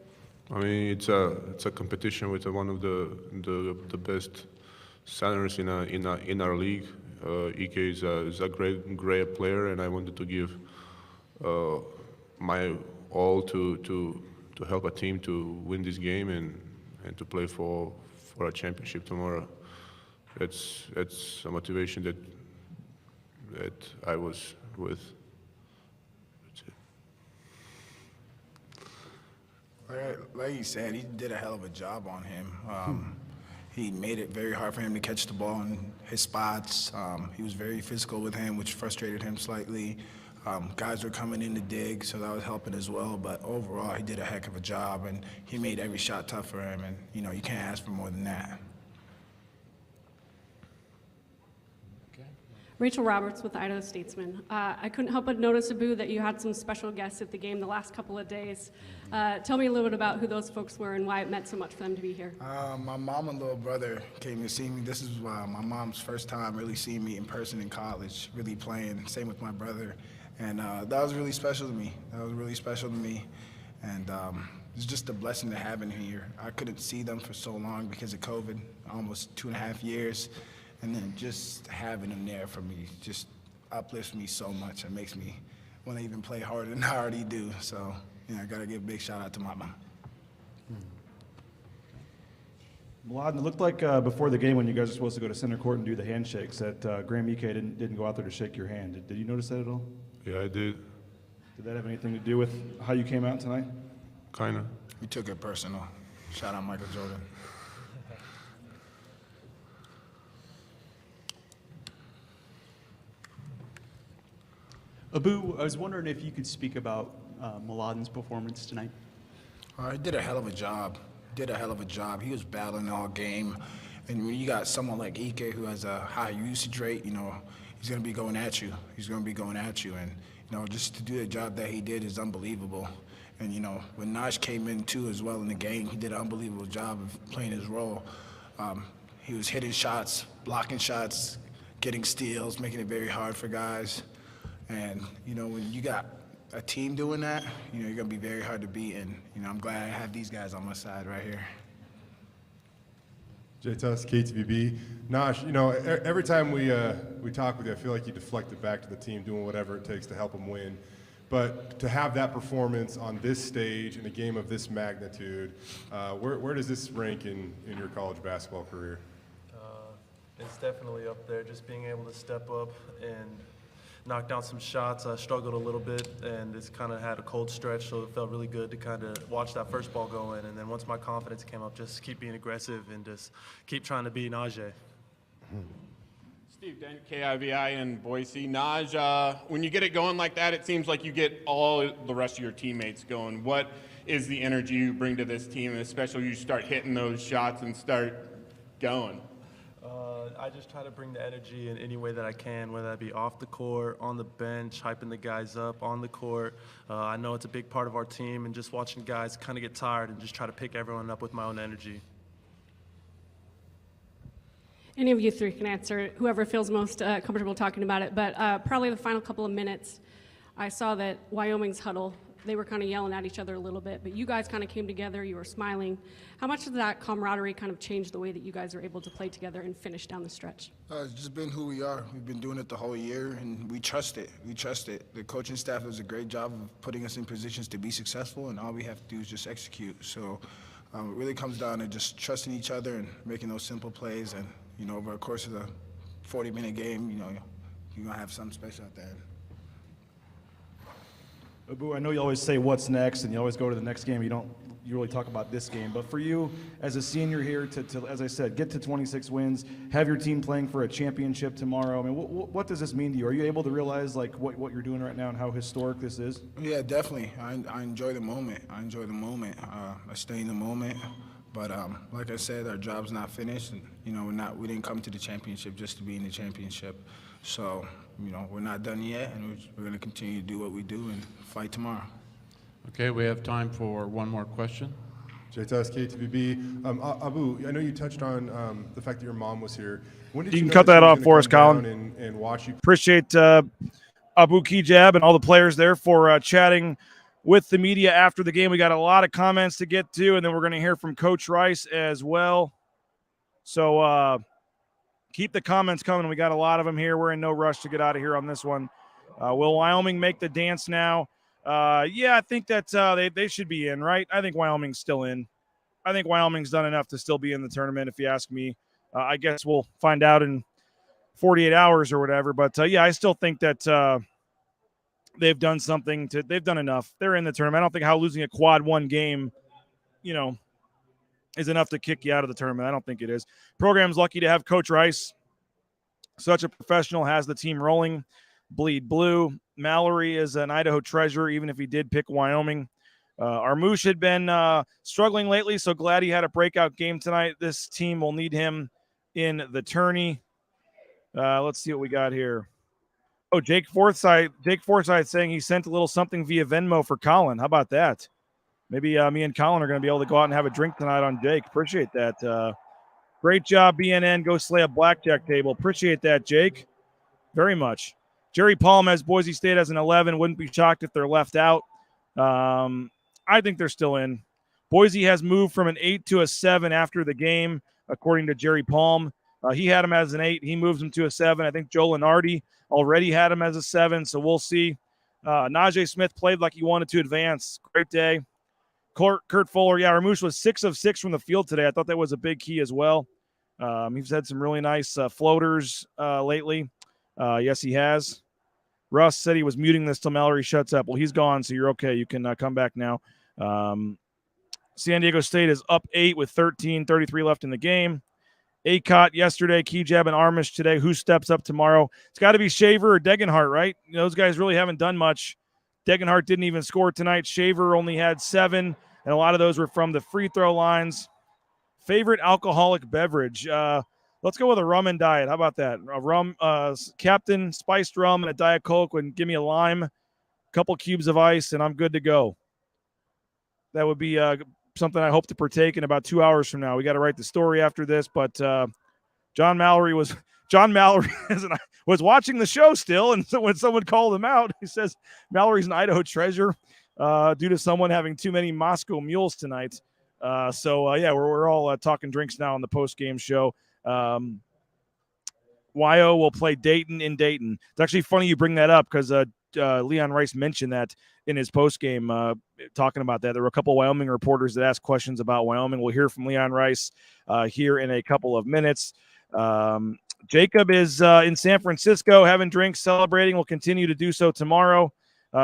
I mean, it's a competition with one of the best centers in our league. Ike is a great player, and I wanted to give my all to help a team to win this game and to play for a championship tomorrow. It's a motivation that I was with. Like you said, he did a hell of a job on him. He made it very hard for him to catch the ball in his spots. He was very physical with him, which frustrated him slightly. Guys were coming in to dig, so that was helping as well. But overall, he did a heck of a job, and he made every shot tough for him. And, you can't ask for more than that. Rachel Roberts with Idaho Statesman. I couldn't help but notice, Abu, that you had some special guests at the game the last couple of days. Tell me a little bit about who those folks were and why it meant so much for them to be here. My mom and little brother came to see me. This is my mom's first time really seeing me in person in college, really playing. Same with my brother. And that was really special to me. And it's just a blessing to have in here. I couldn't see them for so long because of COVID, almost 2.5 years. And then just having him there for me just uplifts me so much. It makes me want to even play harder than I already do. So, I got to give a big shout out to my mom. Maldon, it looked like before the game when you guys were supposed to go to center court and do the handshakes that Graham Ike didn't go out there to shake your hand. Did you notice that at all? Yeah, I did. Did that have anything to do with how you came out tonight? Kinda. We took it personal. Shout out Michael Jordan. Abu, I was wondering if you could speak about Maldon's performance tonight. He did a hell of a job. He was battling all game. And when you got someone like Ike who has a high usage rate, he's going to be going at you. And, just to do the job that he did is unbelievable. And, when Najee came in, too, as well in the game, he did an unbelievable job of playing his role. He was hitting shots, blocking shots, getting steals, making it very hard for guys. And, when you got a team doing that, you're going to be very hard to beat. And, I'm glad I have these guys on my side right here. J-Tuss, KTVB. Naj, every time we talk with you, I feel like you deflect it back to the team, doing whatever it takes to help them win. But to have that performance on this stage in a game of this magnitude, where does this rank in your college basketball career? It's definitely up there. Just being able to step up and knock down some shots. I struggled a little bit, and it's kind of had a cold stretch, so it felt really good to kind of watch that first ball go in. And then once my confidence came up, just keep being aggressive and just keep trying to be Najee. Steve Dent, KIVI in Boise. Naj, when you get it going like that, it seems like you get all the rest of your teammates going. What is the energy you bring to this team, especially when you start hitting those shots and start going? I just try to bring the energy in any way that I can, whether that be off the court, on the bench, hyping the guys up, on the court. I know it's a big part of our team, and just watching guys kind of get tired and just try to pick everyone up with my own energy. Any of you three can answer, whoever feels most comfortable talking about it. But probably the final couple of minutes, I saw that Wyoming's huddle, they were kind of yelling at each other a little bit, but you guys kind of came together, you were smiling. How much did that camaraderie kind of change the way that you guys are able to play together and finish down the stretch? It's just been who we are. We've been doing it the whole year, and we trust it. The coaching staff does a great job of putting us in positions to be successful, and all we have to do is just execute. So it really comes down to just trusting each other and making those simple plays. And, over the course of the 40-minute game, you're going to have something special at the end. Abu, I know you always say what's next, and you always go to the next game. You really talk about this game. But for you, as a senior here, to as I said, get to 26 wins, have your team playing for a championship tomorrow. I mean, what does this mean to you? Are you able to realize what you're doing right now and how historic this is? Yeah, definitely. I enjoy the moment. I stay in the moment. But like I said, our job's not finished, and we didn't come to the championship just to be in the championship. So we're not done yet, and we're going to continue to do what we do and fight tomorrow. Okay, we have time for one more question. J-Tuss, KTVB. Abu, I know you touched on the fact that your mom was here. When did you can know cut that off for us, Colin. And watch you. Appreciate Abu Kijab and all the players there for chatting with the media after the game. We got a lot of comments to get to, and then we're going to hear from Coach Rice as well. So keep the comments coming. We got a lot of them here. We're in no rush to get out of here on this one. Will Wyoming make the dance now? Yeah, I think that they should be in, right? I think Wyoming's still in. I think Wyoming's done enough to still be in the tournament, if you ask me. I guess we'll find out in 48 hours or whatever. But, yeah, I still think that they've done something. They've done enough. They're in the tournament. I don't think how losing a quad one game, is enough to kick you out of the tournament. I don't think it is. Program's lucky to have Coach Rice. Such a professional, has the team rolling. Bleed blue. Mallory is an Idaho treasure, even if he did pick Wyoming. Armous had been struggling lately, so glad he had a breakout game tonight. This team will need him in the tourney. Let's see what we got here. Oh, Jake Forsyth saying he sent a little something via Venmo for Colin. How about that? Maybe me and Colin are going to be able to go out and have a drink tonight on Jake. Appreciate that. Great job, BNN. Go slay a blackjack table. Appreciate that, Jake. Very much. Jerry Palm has Boise State as an 11. Wouldn't be shocked if they're left out. I think they're still in. Boise has moved from an 8 to a 7 after the game, according to Jerry Palm. He had him as an 8. He moves him to a 7. I think Joe Lenardi already had him as a 7, so we'll see. Najee Smith played like he wanted to advance. Great day. Kurt Fuller, Armous was 6 of 6 from the field today. I thought that was a big key as well. He's had some really nice floaters lately. Yes, he has. Russ said he was muting this till Mallory shuts up. Well, he's gone, so you're okay. You can come back now. San Diego State is up 8 with 13:33 left in the game. Acott yesterday, Kejab and Armish today. Who steps up tomorrow? It's got to be Shaver or Degenhart, right? Those guys really haven't done much. Degenhart didn't even score tonight. Shaver only had 7. And a lot of those were from the free throw lines. Favorite alcoholic beverage? Let's go with a rum and diet. How about that? A rum, Captain spiced rum and a Diet Coke, and give me a lime, a couple cubes of ice, and I'm good to go. That would be something I hope to partake in about 2 hours from now. We got to write the story after this, but John Mallory was watching the show still, and so when someone called him out, he says Mallory's an Idaho treasure. Due to someone having too many Moscow mules tonight. We're all talking drinks now on the post-game show. YO will play Dayton in Dayton. It's actually funny you bring that up because Leon Rice mentioned that in his post-game talking about that. There were a couple of Wyoming reporters that asked questions about Wyoming. We'll hear from Leon Rice here in a couple of minutes. Jacob is in San Francisco having drinks, celebrating. Will continue to do so tomorrow.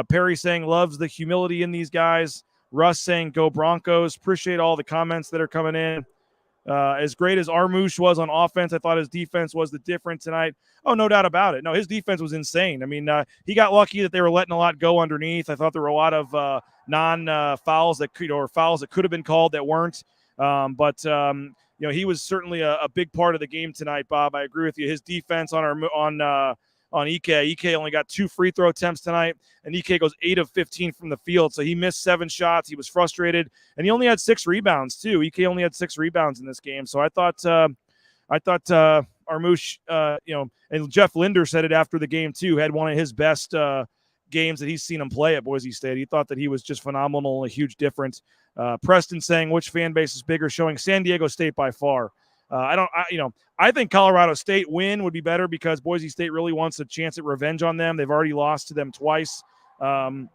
Perry saying loves the humility in these guys. Russ saying go Broncos. Appreciate all the comments that are coming in. As great as Armous was on offense, I thought his defense was the difference tonight. Oh, no doubt about it. No, his defense was insane. I mean, he got lucky that they were letting a lot go underneath. I thought there were a lot of non-fouls that could have been called that weren't. He was certainly a big part of the game tonight, Bob. I agree with you. His defense on Ike. Ike only got 2 free throw attempts tonight, and Ike goes 8 of 15 from the field. So he missed 7 shots. He was frustrated, and he only had 6 rebounds too. Ike only had 6 rebounds in this game. So I thought Armous, and Jeff Linder said it after the game too, had one of his best games that he's seen him play at Boise State. He thought that he was just phenomenal, a huge difference. Preston saying which fan base is bigger, showing San Diego State by far. I think Colorado State win would be better because Boise State really wants a chance at revenge on them. They've already lost to them twice. San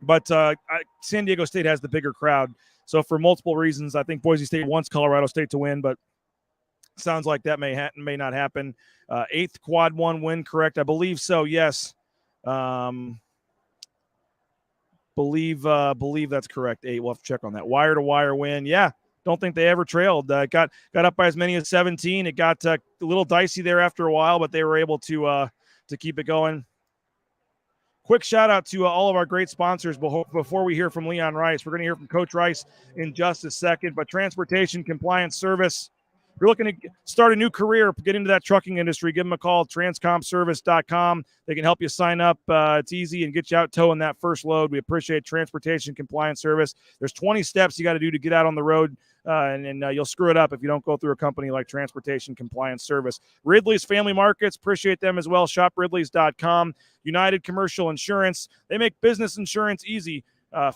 Diego State has the bigger crowd. So for multiple reasons, I think Boise State wants Colorado State to win, but sounds like that may not happen. 8th quad 1 win, correct? I believe so, yes. Believe that's correct. 8, we'll have to check on that. Wire to wire win, yeah. Don't think they ever trailed. Got up by as many as 17. It got a little dicey there after a while, but they were able to keep it going. Quick shout out to all of our great sponsors before we hear from Leon Rice. We're going to hear from Coach Rice in just a second. But Transportation Compliance Service. If you're looking to start a new career, get into that trucking industry, give them a call, transcompservice.com. They can help you sign up. It's easy and get you out towing that first load. We appreciate Transportation Compliance Service. There's 20 steps you got to do to get out on the road, and you'll screw it up if you don't go through a company like Transportation Compliance Service. Ridley's Family Markets, appreciate them as well. ShopRidleys.com. United Commercial Insurance. They make business insurance easy.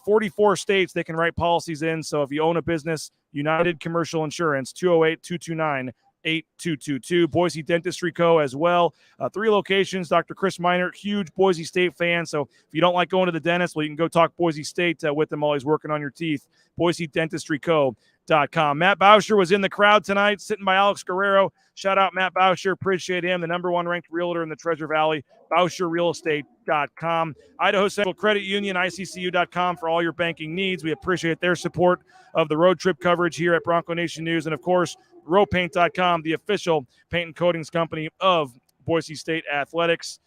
44 states they can write policies in. So if you own a business, United Commercial Insurance, 208-229-8222. Boise Dentistry Co. as well. 3 locations. Dr. Chris Minert, huge Boise State fan. So if you don't like going to the dentist, well, you can go talk Boise State with him while he's working on your teeth. BoiseDentistryCo.com. Matt Bauscher was in the crowd tonight, sitting by Alex Guerrero. Shout out Matt Bauscher. Appreciate him. The #1 ranked realtor in the Treasure Valley. BauscherRealEstate.com. Idaho Central Credit Union, ICCU.com for all your banking needs. We appreciate their support of the road trip coverage here at Bronco Nation News. And, of course, RowPaint.com, the official paint and coatings company of Boise State Athletics.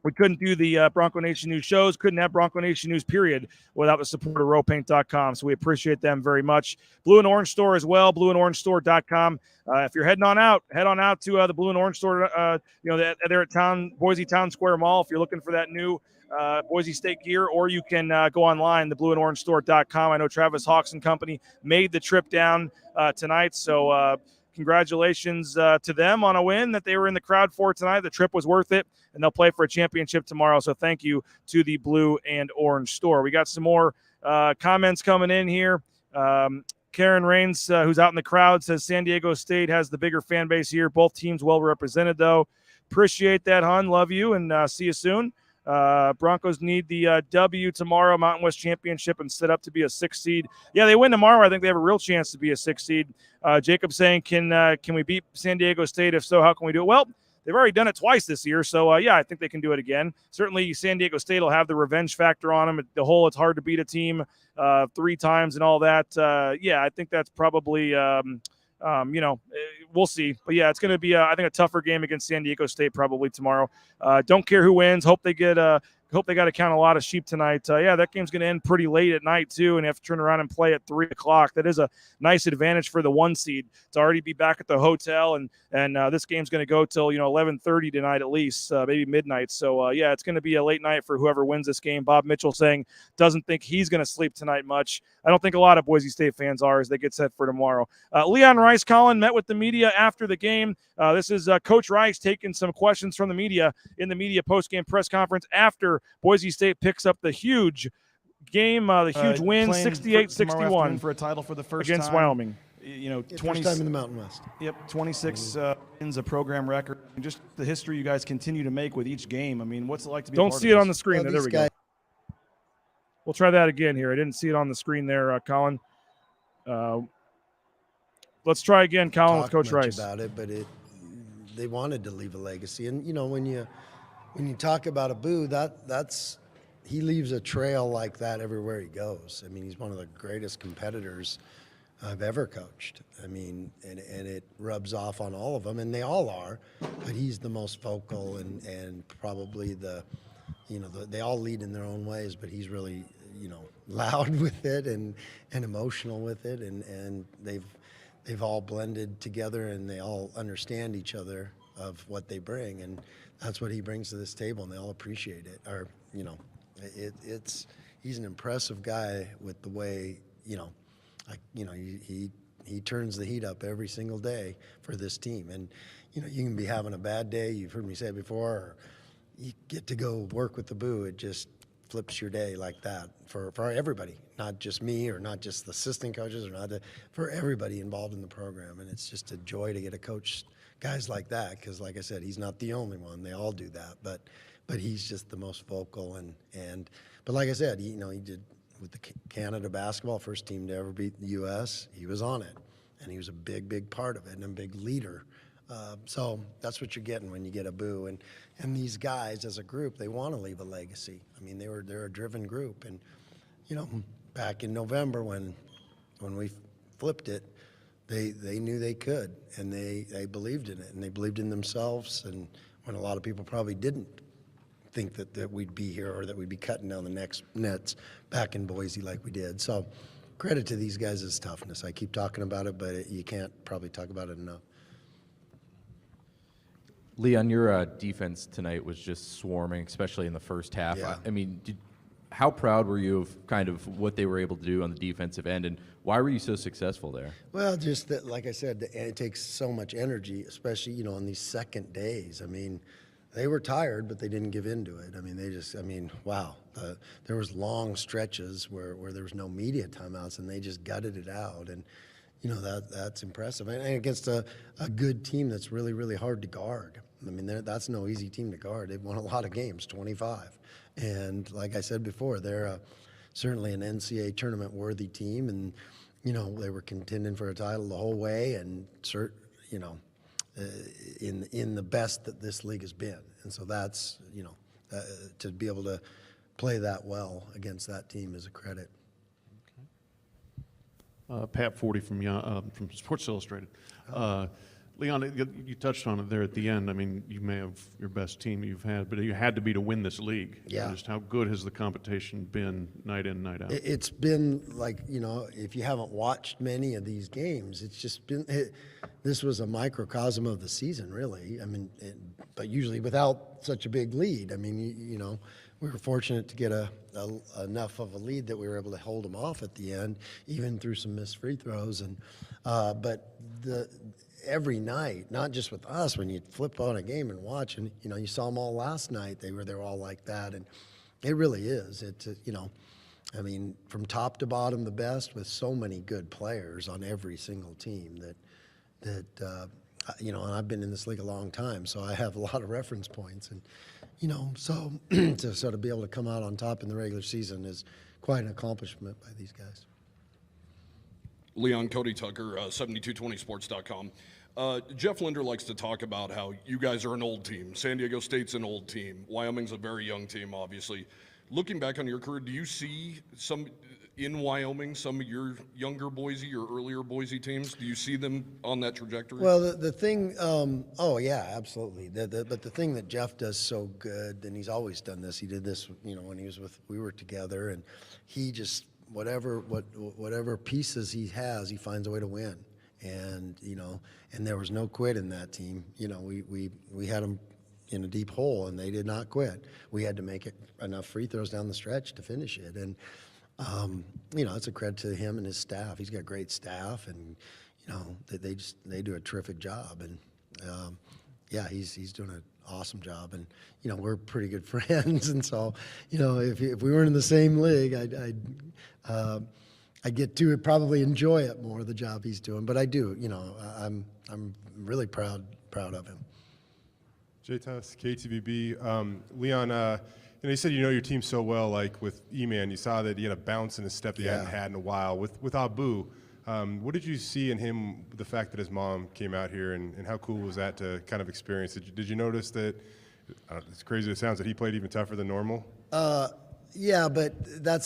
We couldn't do the Bronco Nation News shows, couldn't have Bronco Nation News, period, without the support of RowPaint.com. So we appreciate them very much. Blue and Orange Store as well, blueandorangestore.com. If you're heading on out to the Blue and Orange Store, they're at Boise Town Square Mall if you're looking for that new Boise State gear, or you can go online, the blueandorangestore.com. I know Travis Hawks and company made the trip down tonight, so congratulations to them on a win that they were in the crowd for tonight. The trip was worth it, and they'll play for a championship tomorrow. So thank you to the Blue and Orange Store. We got some more comments coming in here. Karen Rains, who's out in the crowd, says San Diego State has the bigger fan base here. Both teams well represented, though. Appreciate that, hon. Love you, and see you soon. Broncos need the W tomorrow, Mountain West Championship, and set up to be a 6 seed. Yeah, they win tomorrow. I think they have a real chance to be a 6 seed. Jacob saying, can we beat San Diego State? If so, how can we do it? Well, they've already done it twice this year, so yeah, I think they can do it again. Certainly, San Diego State will have the revenge factor on them. It's hard to beat a team 3 times and all that. Yeah, I think that's probably we'll see. But yeah, it's going to be, I think, a tougher game against San Diego State probably tomorrow. Don't care who wins. Hope they got to count a lot of sheep tonight. Yeah, that game's going to end pretty late at night too, and have to turn around and play at 3 o'clock. That is a nice advantage for the 1 seed to already be back at the hotel, and this game's going to go till 11:30 tonight at least, maybe midnight. So yeah, it's going to be a late night for whoever wins this game. Bob Mitchell saying doesn't think he's going to sleep tonight much. I don't think a lot of Boise State fans are as they get set for tomorrow. Leon Rice, Colin, met with the media after the game. This is Coach Rice taking some questions from the media in the media post-game press conference after Boise State picks up the huge game, the huge win, 68-61 for a title for the first against time. Wyoming. 20 time in the Mountain West. Yep, 26 wins, a program record. And just the history you guys continue to make with each game. I mean, what's it like to be? Don't see it on the screen. There we go. guys- We'll try that again here. I didn't see it on the screen there, Colin. Let's try again, Colin, with Talk Coach much Rice. about it, but they wanted to leave a legacy, and when you talk about Abu, that's he leaves a trail like that everywhere he goes. I mean, he's one of the greatest competitors I've ever coached. I mean, and it rubs off on all of them, and they all are, but he's the most vocal and probably they all lead in their own ways, but he's really loud with it and emotional with it, and they've all blended together, and they all understand each other of what they bring, and that's what he brings to this table, and they all appreciate it. Or he's an impressive guy with the way he turns the heat up every single day for this team, and you can be having a bad day. You've heard me say it before. Or you get to go work with the Boo. It just flips your day like that for everybody, not just me or not just the assistant coaches for everybody involved in the program. And it's just a joy to get to coach guys like that, because like I said, he's not the only one. They all do that, but he's just the most vocal but like I said, he did with the Canada basketball, first team to ever beat the U.S. He was on it, and he was a big part of it and a big leader. So that's what you're getting when you get a Boo. And these guys as a group, they want to leave a legacy. I mean, they're a driven group. And, back in November when we flipped it, they knew they could, and they believed in it, and they believed in themselves. And when a lot of people probably didn't think that we'd be here or that we'd be cutting down the next nets back in Boise like we did. So credit to these guys' toughness. I keep talking about it, but you can't probably talk about it enough. Leon, your defense tonight was just swarming, especially in the first half. Yeah. I mean, how proud were you of kind of what they were able to do on the defensive end, and why were you so successful there? Well, just that, like I said, it takes so much energy, especially, on these second days. I mean, they were tired, but they didn't give in to it. I mean, wow. There was long stretches where there was no media timeouts, and they just gutted it out. And, that's impressive. And against a good team that's really, really hard to guard. I mean, that's no easy team to guard. They've won a lot of games, 25. And like I said before, they're certainly an NCAA tournament-worthy team. And, they were contending for a title the whole way, and, in the best that this league has been. And so that's, to be able to play that well against that team is a credit. Pat Forty from Sports Illustrated. Leon, you touched on it there at the end. I mean, you may have your best team you've had, but you had to be to win this league. Yeah. Just how good has the competition been night in, night out? It's been like, if you haven't watched many of these games, it's just been, this was a microcosm of the season, really. I mean, but usually without such a big lead. I mean, we were fortunate to get enough of a lead that we were able to hold them off at the end, even through some missed free throws. And but every night, not just with us, when you flip on a game and watch, and you saw them all last night. They were all like that, and it really is. It's I mean, from top to bottom, the best, with so many good players on every single team that you know, and I've been in this league a long time, so I have a lot of reference points. And, you know, so to sort of be able to come out on top in the regular season is quite an accomplishment by these guys. Leon Cody Tucker, 7220sports.com. Jeff Linder likes to talk about how you guys are an old team. San Diego State's an old team. Wyoming's a very young team, obviously. Looking back on your career, do you see some in Wyoming, some of your younger Boise or earlier Boise teams? Do you see them on that trajectory? Well, the thing, oh yeah, absolutely. But the thing that Jeff does so good, and he's always done this. He did this, you know, when we were together, and he just whatever pieces he has, he finds a way to win. And you know, and there was no quit in that team. You know, we had them in a deep hole, and they did not quit. We had to make it enough free throws down the stretch to finish it. And you know, it's a credit to him and his staff. He's got great staff, and you know, they do a terrific job. And yeah, he's doing an awesome job. And you know, we're pretty good friends, and so you know, if we weren't in the same league, I get to probably enjoy it more, the job he's doing. But I do, you know, I'm really proud of him. J-Tuss, KTVB. Leon, you know, you said you know your team so well, like with E-Man, you saw that he had a bounce in his step that he hadn't had in a while. With Abu, what did you see in him, the fact that his mom came out here, and how cool was that to kind of experience? Did you notice that, as crazy as it sounds, that he played even tougher than normal? Yeah, but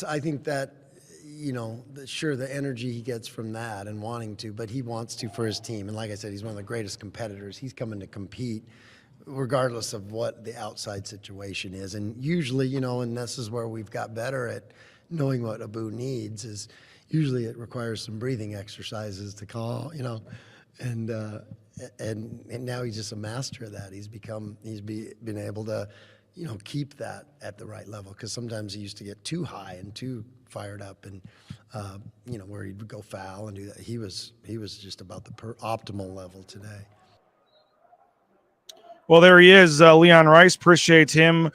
I think that, you know, sure, the energy he gets from that and wanting to, but he wants to for his team. And like I said, he's one of the greatest competitors. He's coming to compete regardless of what the outside situation is. And usually, you know, and this is where we've got better at knowing what Abu needs, is usually it requires some breathing exercises to call, you know, and now he's just a master of that. He's been able to, you know, keep that at the right level, because sometimes he used to get too high and too fired up, and you know, where he'd go foul and do that. He was just about the optimal level today. Well, there he is, Leon Rice. Appreciates him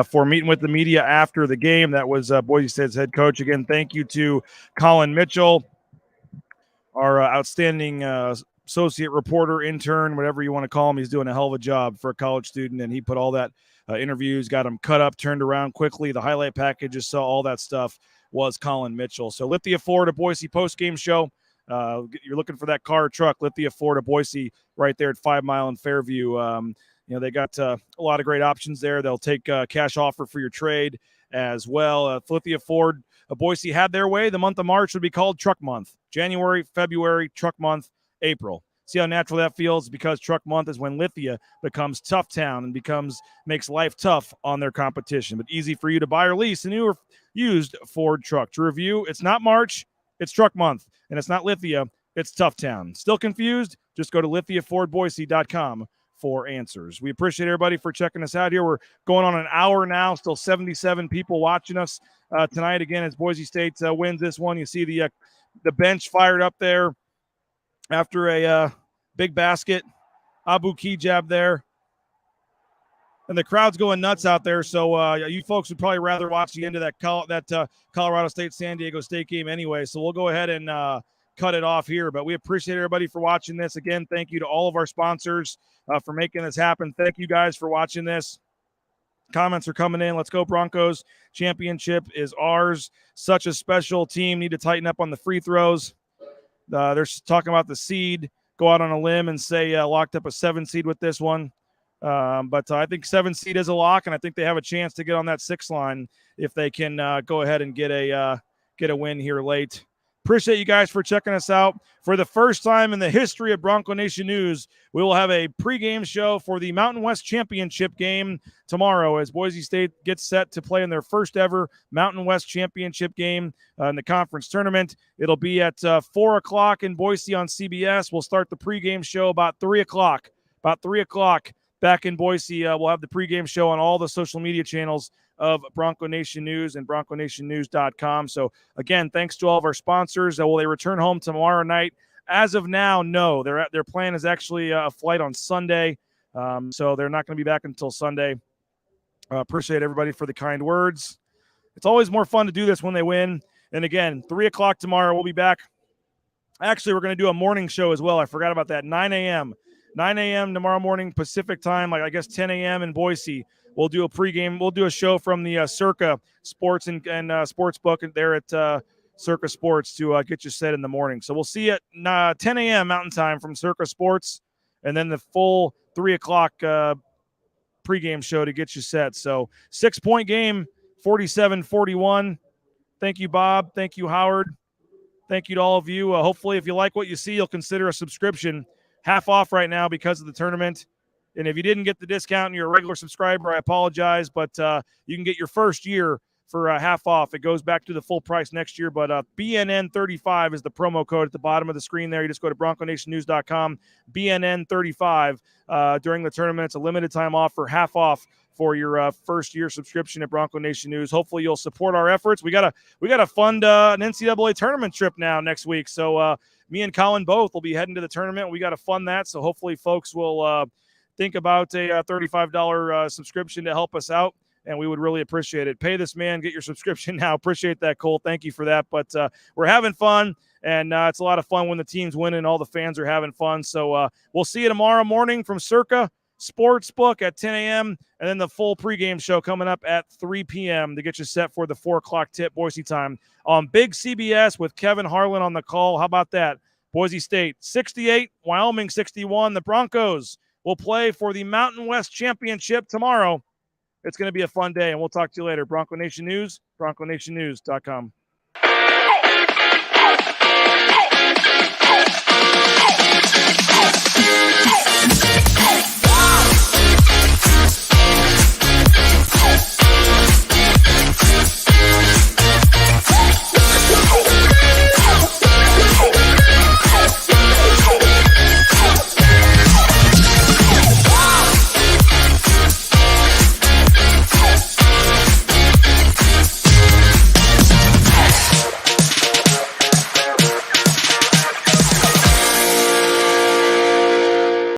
for meeting with the media after the game. That was Boise State's head coach. Again, thank you to Colin Mitchell, our outstanding associate reporter, intern, whatever you want to call him. He's doing a hell of a job for a college student, and he put all that interviews, got them cut up, turned around quickly. The highlight packages, saw all that stuff, was Colin Mitchell. So Lithia, Florida, Boise postgame show. You're looking for that car or truck, Lithia, Florida, Boise, right there at 5 Mile and Fairview. You know, they got a lot of great options there. They'll take a cash offer for your trade as well. Lithia Ford, Boise had their way. The month of March would be called Truck Month. January, February, Truck Month, April. See how natural that feels? Because Truck Month is when Lithia becomes tough town and makes life tough on their competition. But easy for you to buy or lease a new or used Ford truck. To review, it's not March, it's Truck Month. And it's not Lithia, it's Tough Town. Still confused? Just go to lithiafordboise.com for answers. We appreciate everybody for checking us out here. We're going on an hour now, still 77 people watching us tonight. Again, as Boise State wins this one, you see the bench fired up there after a big basket. Abu Kijab there. And the crowd's going nuts out there, so you folks would probably rather watch the end of that Colorado State-San Diego State game anyway, so we'll go ahead and cut it off here. But we appreciate everybody for watching this. Again, thank you to all of our sponsors for making this happen. Thank you guys for watching this. Comments are coming in. Let's go Broncos. Championship is ours. Such a special team. Need to tighten up on the free throws. They're talking about the seed. Go out on a limb and say locked up a 7 seed with this one. But I think 7 seed is a lock, and I think they have a chance to get on that 6 line if they can go ahead and get a win here late. Appreciate you guys for checking us out. For the first time in the history of Bronco Nation News, we will have a pregame show for the Mountain West Championship game tomorrow as Boise State gets set to play in their first ever Mountain West Championship game in the conference tournament. It'll be at 4 o'clock in Boise on CBS. We'll start the pregame show about 3 o'clock. About 3 o'clock back in Boise. We'll have the pregame show on all the social media channels of Bronco Nation News and BroncoNationNews.com. So, again, thanks to all of our sponsors. Will they return home tomorrow night? As of now, no. Their plan is actually a flight on Sunday, so they're not going to be back until Sunday. Appreciate everybody for the kind words. it's always more fun to do this when they win. And again, 3 o'clock tomorrow, we'll be back. Actually, we're going to do a morning show as well. I forgot about that. 9 a.m. 9 a.m. tomorrow morning Pacific time, like I guess 10 a.m. in Boise. We'll do a pregame. We'll do a show from the Circa Sports and Sports Book there at Circa Sports to get you set in the morning. So we'll see you at 10 a.m. Mountain Time from Circa Sports, and then the full 3 o'clock pregame show to get you set. So 6-point game, 47-41. Thank you, Bob. Thank you, Howard. Thank you to all of you. Hopefully, if you like what you see, you'll consider a subscription. Half off right now because of the tournament. And if you didn't get the discount and you're a regular subscriber, I apologize, but you can get your first year for half off. It goes back to the full price next year, but BNN35 is the promo code at the bottom of the screen there. You just go to BroncoNationNews.com, BNN35 during the tournament. It's a limited time offer, half off for your first year subscription at Bronco Nation News. Hopefully you'll support our efforts. We got to fund an NCAA tournament trip now next week. So me and Colin both will be heading to the tournament. We got to fund that. So hopefully folks will think about a $35 subscription to help us out. And we would really appreciate it. Pay this man, get your subscription now. Appreciate that, Cole. Thank you for that. But we're having fun, and it's a lot of fun when the team's winning. All the fans are having fun. So we'll see you tomorrow morning from Circa Sportsbook at 10 a.m. and then the full pregame show coming up at 3 p.m. to get you set for the 4 o'clock tip Boise time on Big CBS with Kevin Harlan on the call. How about that? Boise State 68, Wyoming 61. The Broncos will play for the Mountain West Championship tomorrow. It's going to be a fun day, and we'll talk to you later. Bronco Nation News, BroncoNationNews.com.